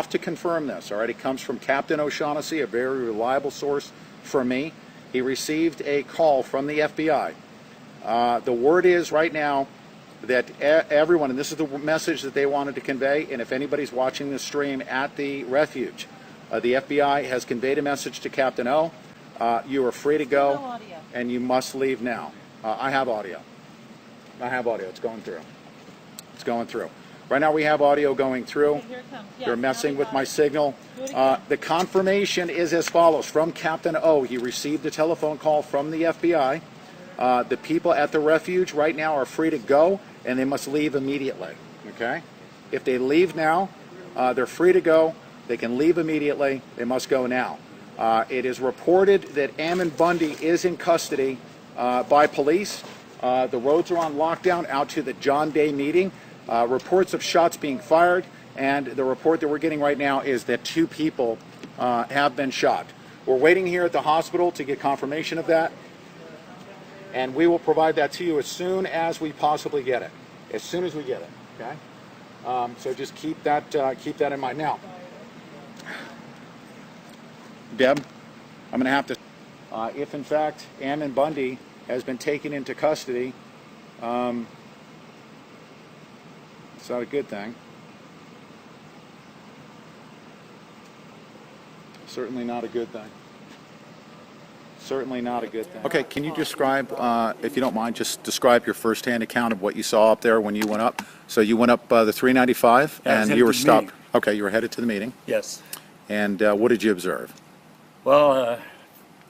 To confirm this, all right? It comes from Captain O'Shaughnessy, a very reliable source for me. He received a call from the FBI. The word is right now that everyone, and this is the message that they wanted to convey, and if anybody's watching this stream at the refuge, the FBI has conveyed a message to Captain O. You are free to go, and you must leave now. I have audio. It's going through. It's going through. Right now we have audio going through. Okay, here it comes. Yes, they're messing with my it. signal. The confirmation is as follows. From Captain O, he received a telephone call from the FBI. The people at the refuge right now are free to go, and they must leave immediately. Okay? If they leave now, they're free to go. They can leave immediately. They must go now. It is reported that Ammon Bundy is in custody by police. The roads are on lockdown out to the John Day meeting. Reports of shots being fired, and the report that we're getting right now is that 2 people have been shot. We're waiting here at the hospital to get confirmation of that, and we will provide that to you as soon as we possibly get it. As soon as we get it, okay? So just keep that in mind. Now, Deb, I'm going to have to, if in fact Ammon Bundy has been taken into custody, it's not a good thing. Certainly not a good thing. Certainly not a good thing. Okay, can you describe, if you don't mind, just describe your firsthand account of what you saw up there when you went up? So you went up the 395 and you were stopped. Okay, you were headed to the meeting. Yes. And what did you observe? Well,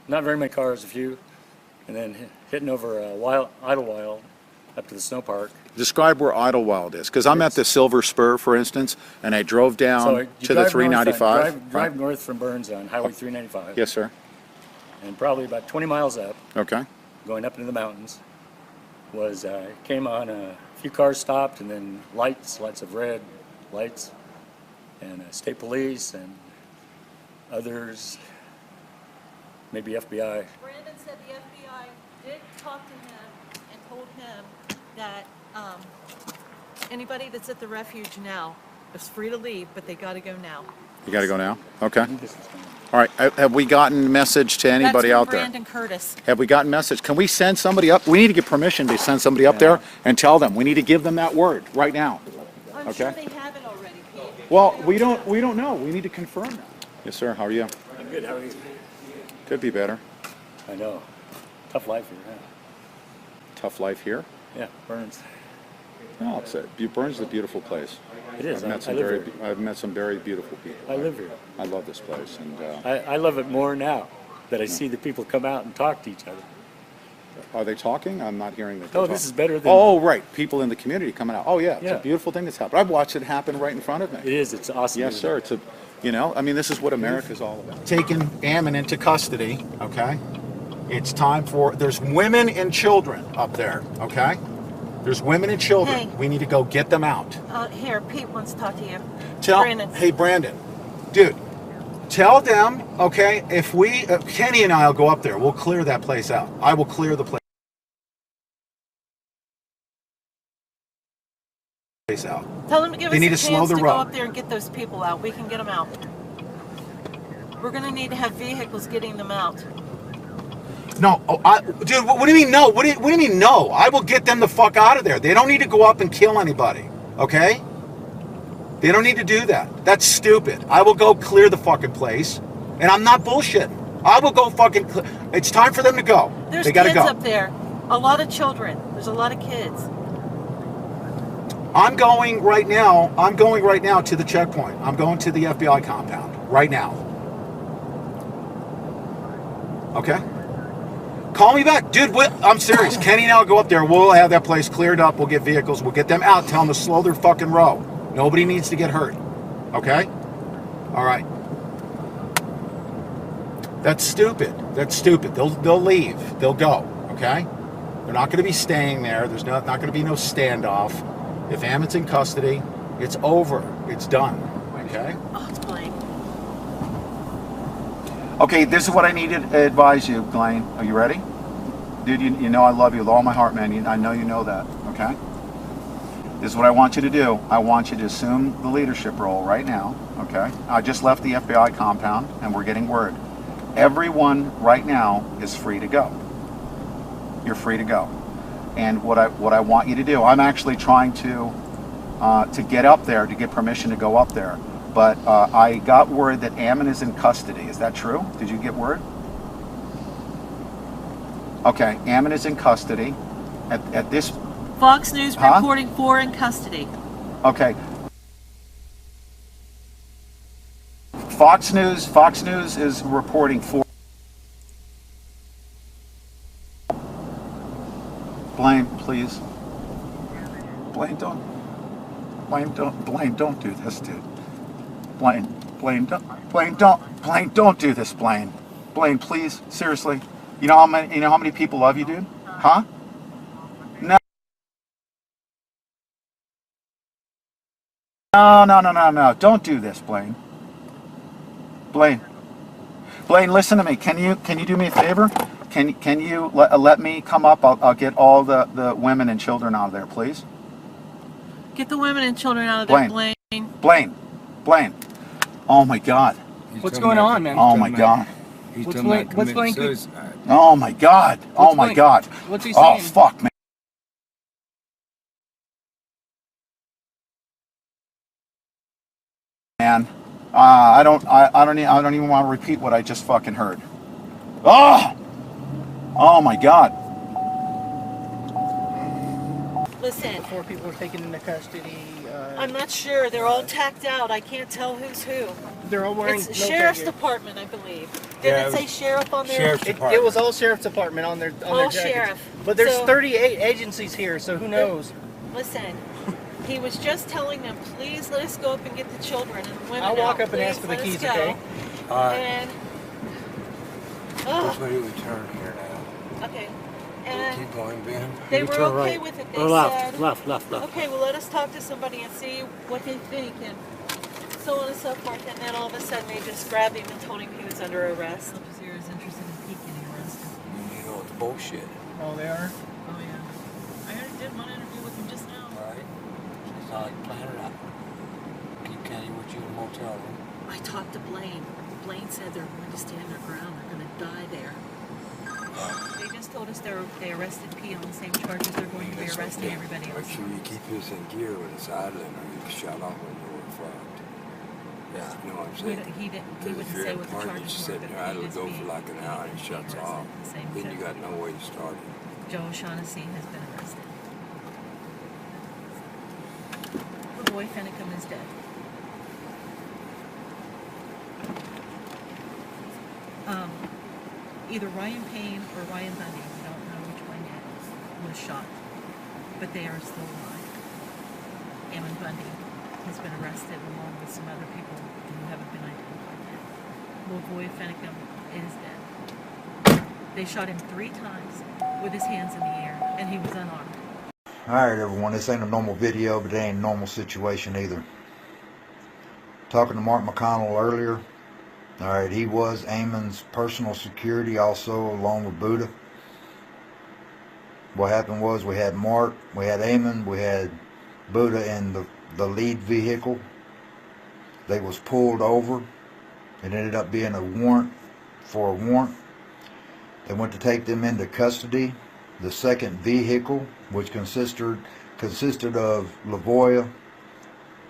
not very many cars, a few, and then hitting over Idlewild up to the snow park. Describe where Idlewild is, because I'm at the Silver Spur, for instance, and I drove down to the 395. Drive north from Burns on Highway 395. Yes, sir. And probably about 20 miles up. Okay. Going up into the mountains. Came on a few cars stopped, and then lights of red lights, and state police and others, maybe FBI. Brandon said the FBI did talk to him and told him that anybody that's at the refuge now is free to leave, but they got to go now. You got to go now? Okay. All right. Have we gotten message to anybody out there? Brandon Curtis. Have we gotten message? Can we send somebody up? We need to get permission to send somebody up there and tell them. We need to give them that word right now. I'm sure they have it already, Pete. Well, we don't know. We need to confirm that. Yes, sir. How are you? I'm good. How are you? Could be better. I know. Tough life here. Huh? Tough life here? Yeah, Burns. No, Burns is a beautiful place. It is. I've met some very beautiful people. I live here. I love this place, and I love it more now that I see the people come out and talk to each other. Are they talking? I'm not hearing that. No, this is better than. Oh, right. People in the community coming out. Oh, yeah. It's Yeah. a beautiful thing that's happened. I've watched it happen right in front of me. It is. It's awesome. Yes, sir. It's I mean, this is what America's all about. Taking Ammon into custody, okay? It's time there's women and children up there, okay? There's women and children. Hey. We need to go get them out. Here, Pete wants to talk to you. Brandon. Hey, Brandon. Dude, tell them, okay, if Kenny and I will go up there. We'll clear that place out. I will clear the place out. Tell them to give us need a to slow chance the to go road. up there and get those people out. We can get them out. We're going to need to have vehicles getting them out. No, dude, what do you mean no? What do you mean no? I will get them the fuck out of there. They don't need to go up and kill anybody, okay? They don't need to do that. That's stupid. I will go clear the fucking place, and I'm not bullshitting. I will go fucking it's time for them to go. There's They gotta kids go. up there. A lot of children. There's a lot of kids. I'm going right now to the checkpoint. I'm going to the FBI compound right now. Okay? Call me back. Dude, I'm serious. Kenny and I will go up there. We'll have that place cleared up. We'll get vehicles. We'll get them out. Tell them to slow their fucking row. Nobody needs to get hurt. Okay? All right. That's stupid. That's stupid. They'll leave. They'll go. Okay? They're not going to be staying there. There's not going to be no standoff. If Ammon's in custody, it's over. It's done. Okay? Oh, it's Blaine. Okay, this is what I need to advise you, Blaine. Are you ready? Dude, you know I love you with all my heart, man. I know you know that, okay? This is what I want you to do. I want you to assume the leadership role right now, okay? I just left the FBI compound, and we're getting word. Everyone right now is free to go. You're free to go. And what I want you to do, I'm actually trying to get up there, to get permission to go up there. But I got word that Ammon is in custody. Is that true? Did you get word? Okay, Ammon is in custody. At this... Fox News reporting 4 in custody. Okay. Fox News is reporting 4. Blaine, please. Blaine, don't do this, dude. Blaine, don't do this, Blaine. Blaine, please, seriously. You know how many people love you, dude? Huh? No. No. Don't do this, Blaine. Blaine, listen to me. Can you do me a favor? Can you let me come up? I'll get all the women and children out of there, please. Get the women and children out of there, Blaine. Blaine. Oh my God. What's going on, man? Oh my God. What's Blaine? Oh my God. Oh my God. What's he saying? Oh fuck, man. I don't even want to repeat what I just fucking heard. Oh! Oh my God. Listen. 4 people were taken into custody. I'm not sure. They're all tacked out. I can't tell who's who. They're all wearing It's military Sheriff's gear. Department, I believe. Yeah, Didn't it say Sheriff on there? It was all Sheriff's Department on their All jackets. Sheriff. But there's So- 38 agencies here, so who knows? Listen, he was just telling them, please let us go up and get the children and the women I'll walk out. up and ask Please for the let us keys, go." okay? All right. And, Which way do we turn here now? okay. And Keep going, Ben. they You were turn okay right. with it. They Or left, said, left. okay, well, let us talk to somebody and see what they think and so on and so forth. And then all of a sudden they just grabbed him and told him he was under arrest. Officer is interested in getting arrested. You know, it's bullshit. Oh, they are? Oh, yeah. I already did one interview with him just now. All right. That's how you plan it out. Keep Kenny with you in the motel room. I talked to Blaine. Blaine said they're going to stand their ground. They're going to die there. They just told us they arrested P on the same charges they're going to be arresting everybody else. Make sure you keep this in gear when it's idling or you can shut off when you're flagged. Yeah, you know what I'm saying? He Because wouldn't if you're say in what the park, charges you were, sit but there, he it'll go just for like an hour and it shuts off. Then you got no way to start it. Joe O'Shaughnessy has been arrested. LaVoy Finicum is dead. Either Ryan Payne or Ryan Bundy, we don't know which one yet, was shot, but they are still alive. Ammon Bundy has been arrested along with some other people who haven't been identified yet. LaVoy Finicum is dead. They shot him 3 times with his hands in the air, and he was unarmed. Alright everyone, this ain't a normal video, but it ain't a normal situation either. Talking to Mark McConnell earlier, alright, he was Ammon's personal security also, along with Buddha. What happened was we had Mark, we had Ammon, we had Buddha in the lead vehicle. They was pulled over. It ended up being a warrant for a warrant. They went to take them into custody. The second vehicle, which consisted of LaVoy,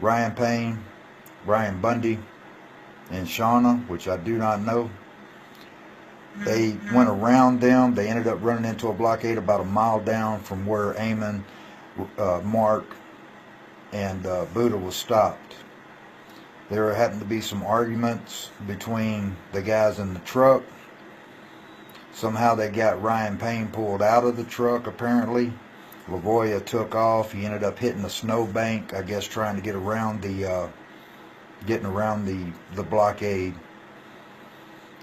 Ryan Payne, Ryan Bundy, and Shauna, which I do not know. They went around them. They ended up running into a blockade about a mile down from where Ammon, Mark, and Buddha was stopped. There happened to be some arguments between the guys in the truck. Somehow they got Ryan Payne pulled out of the truck, apparently. LaVoy took off. He ended up hitting a snowbank, I guess trying to get around the the blockade.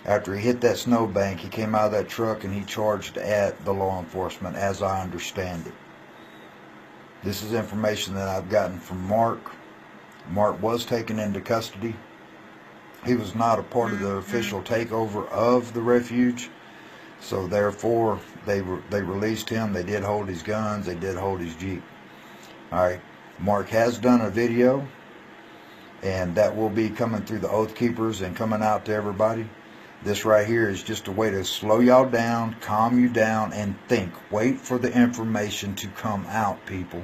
After he hit that snowbank, he came out of that truck and he charged at the law enforcement, as I understand it. This is information that I've gotten from Mark. Mark was taken into custody. He was not a part of the official takeover of the refuge, so therefore they released him. They did hold his guns. They did hold his Jeep. Alright, Mark has done a video, and that will be coming through the Oath Keepers and coming out to everybody. This right here is just a way to slow y'all down, calm you down, and think. Wait for the information to come out, people.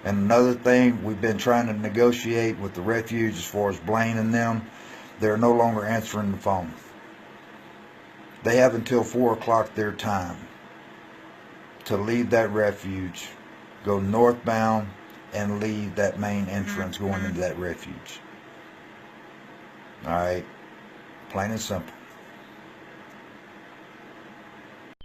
And another thing, we've been trying to negotiate with the refuge as far as Blaine and them. They're no longer answering the phone. They have until 4 o'clock their time to leave that refuge, go northbound, and leave that main entrance going into that refuge. Alright, plain and simple.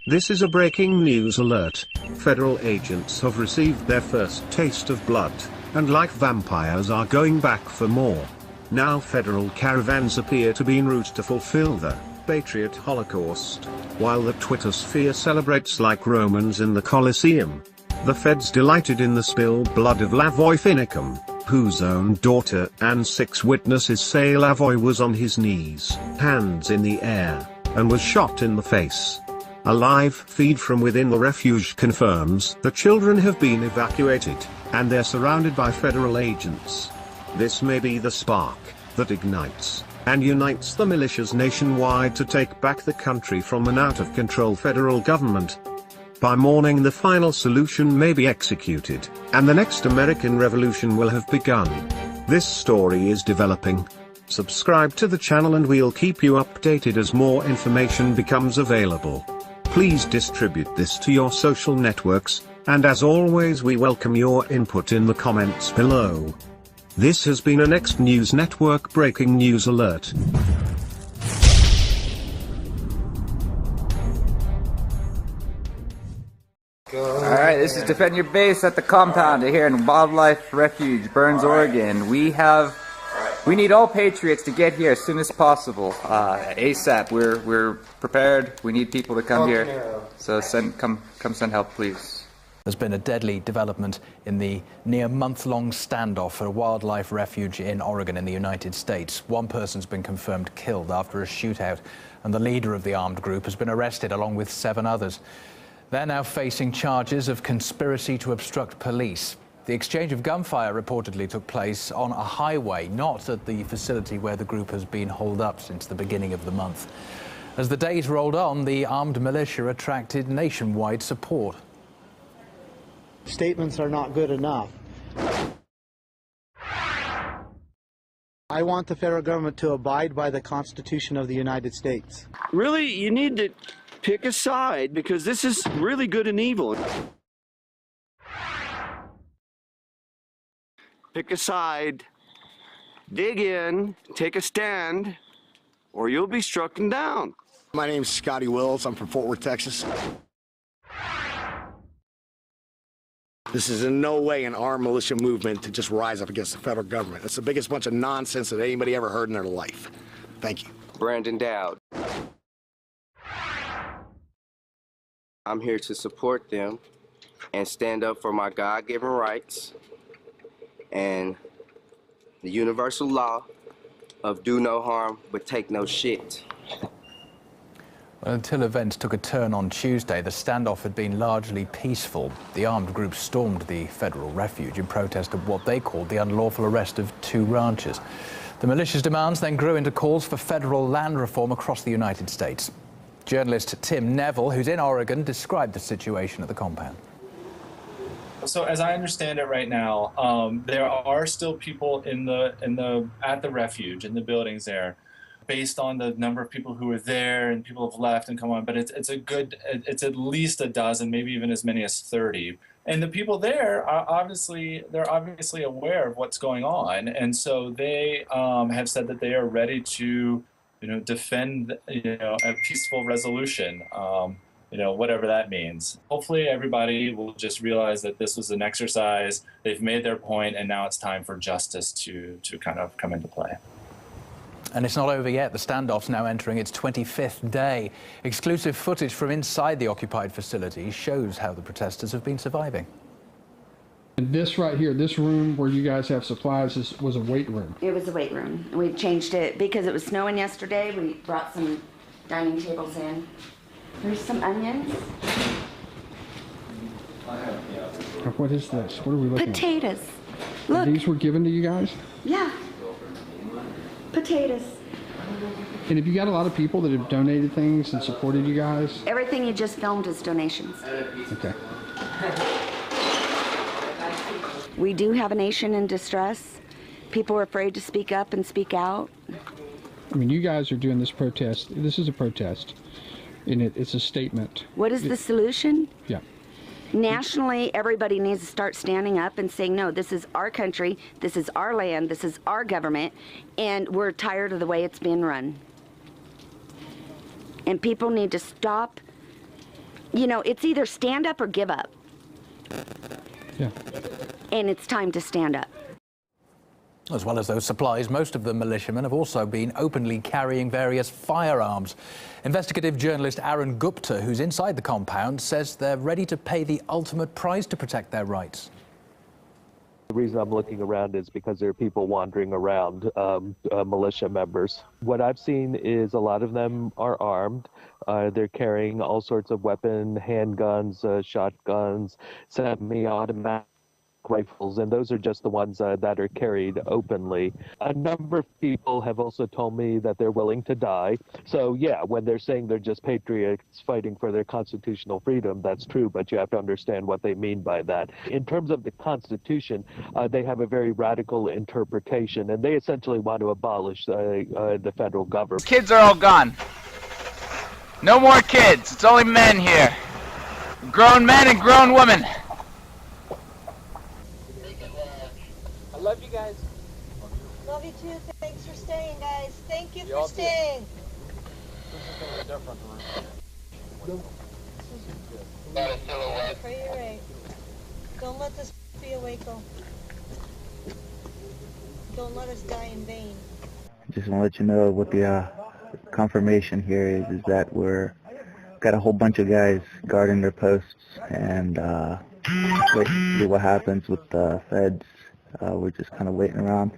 This is a breaking news alert. Federal agents have received their first taste of blood, and like vampires are going back for more. Now federal caravans appear to be en route to fulfill the Patriot Holocaust, while the Twitter sphere celebrates like Romans in the Colosseum. The feds delighted in the spilled blood of LaVoy Finicum, whose own daughter and 6 witnesses say LaVoy was on his knees, hands in the air, and was shot in the face. A live feed from within the refuge confirms the children have been evacuated, and they're surrounded by federal agents. This may be the spark that ignites and unites the militias nationwide to take back the country from an out-of-control federal government. By morning the final solution may be executed, and the next American Revolution will have begun. This story is developing. Subscribe to the channel and we'll keep you updated as more information becomes available. Please distribute this to your social networks, and as always we welcome your input in the comments below. This has been a Next News Network breaking news alert. Alright, this is Defend Your Base at the compound here in Wildlife Refuge, Burns, Oregon. We need all patriots to get here as soon as possible. ASAP. We're prepared. We need people to come here. So come send help, please. There's been a deadly development in the near month-long standoff at a wildlife refuge in Oregon in the United States. One person's been confirmed killed after a shootout, and the leader of the armed group has been arrested along with 7 others. They're now facing charges of conspiracy to obstruct police. The exchange of gunfire reportedly took place on a highway, not at the facility where the group has been holed up since the beginning of the month. As the days rolled on, the armed militia attracted nationwide support. Statements are not good enough. I want the federal government to abide by the Constitution of the United States. Really, you need to pick a side, because this is really good and evil. Pick a side, dig in, take a stand, or you'll be struck down. My name's Scotty Wills. I'm from Fort Worth, Texas. This is in no way an armed militia movement to just rise up against the federal government. It's the biggest bunch of nonsense that anybody ever heard in their life. Thank you. Brandon Dowd. I'm here to support them and stand up for my God-given rights and the universal law of do no harm but take no shit. Until events took a turn on Tuesday, the standoff had been largely peaceful. The armed group stormed the federal refuge in protest of what they called the unlawful arrest of 2 ranchers. The militia's demands then grew into calls for federal land reform across the United States. Journalist Tim Neville, who's in Oregon, described the situation at the compound. So as I understand it right now, there are still people at the refuge, in the buildings there, based on the number of people who are there, and people have left and come on, but it's at least a dozen, maybe even as many as 30. And the people there are obviously aware of what's going on, and so they have said that they are ready to, defend, a peaceful resolution, whatever that means. Hopefully everybody will just realize that this was an exercise, they've made their point, and now it's time for justice to kind of come into play. And it's not over yet. The standoff's now entering its 25th day. Exclusive footage from inside the occupied facility shows how the protesters have been surviving. And this right here, this room where you guys have supplies, was a weight room. It was a weight room. We changed it because it was snowing yesterday. We brought some dining tables in. There's some onions. What is this? What are we looking Potatoes. at? Look. These were given to you guys? Yeah. Potatoes. And have you got a lot of people that have donated things and supported you guys? Everything you just filmed is donations. Okay. We do have a nation in distress. People are afraid to speak up and speak out. I mean, you guys are doing this protest. This is a protest, and it's a statement. What is the solution? Yeah. Nationally, everybody needs to start standing up and saying, no, this is our country, this is our land, this is our government, and we're tired of the way it's being run. And people need to stop. It's either stand up or give up. Yeah. And it's time to stand up. As well as those supplies, most of the militiamen have also been openly carrying various firearms. Investigative journalist Aaron Gupta, who's inside the compound, says they're ready to pay the ultimate price to protect their rights. The reason I'm looking around is because there are people wandering around, militia members. What I've seen is a lot of them are armed. They're carrying all sorts of weapons, handguns, shotguns, semi-automatic rifles, and those are just the ones that are carried openly. A number of people have also told me that they're willing to die. So yeah, when they're saying they're just patriots fighting for their constitutional freedom, that's true, but you have to understand what they mean by that. In terms of the Constitution, they have a very radical interpretation, and they essentially want to abolish the federal government. Kids are all gone. No more kids. It's only men here. Grown men and grown women. I love you guys. Love you too. Thanks for staying, guys. Thank you for staying. This is going to be different. Pray you're right. Don't let this be a Waco. Don't let us die in vain. Just want to let you know what the confirmation here is that we're got a whole bunch of guys guarding their posts and waiting to see what happens with the feds. We're just kind of waiting around.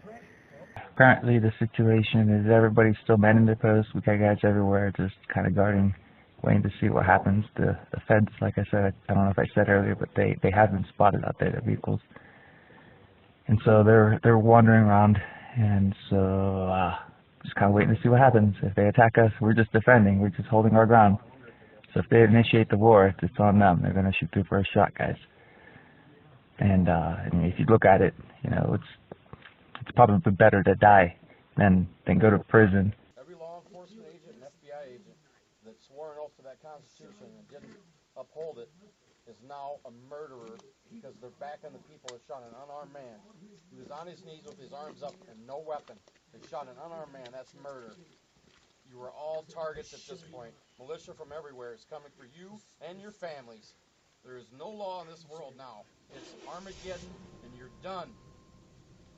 Currently the situation is everybody's still manning their posts. We got guys everywhere just kind of guarding, waiting to see what happens. The feds, like I said, I don't know if I said earlier, but they have been spotted out there, their vehicles. And so they're wandering around, and so just kind of waiting to see what happens. If they attack us, we're just defending. We're just holding our ground. So if they initiate the war, it's on them. They're going to shoot through first shot, guys. And I mean, if you look at it, you know, it's probably better to die than go to prison. Every law enforcement agent and FBI agent that swore an oath to that Constitution and didn't uphold it is now a murderer because they're backing the people that shot an unarmed man. He was on his knees with his arms up and no weapon. They shot an unarmed man. That's murder. You are all targets at this point. Militia from everywhere is coming for you and your families. There is no law in this world now. It's Armageddon, and you're done.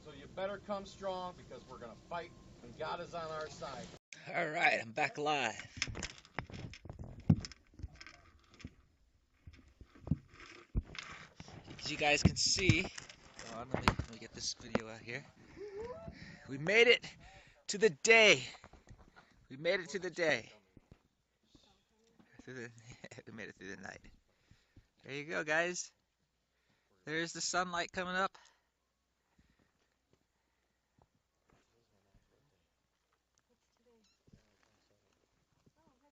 So you better come strong because we're going to fight, and God is on our side. All right, I'm back live. As you guys can see, hold on, let me get this video out here. We made it to the day. We made it to the day. We made it through the night. There you go, guys. There's the sunlight coming up.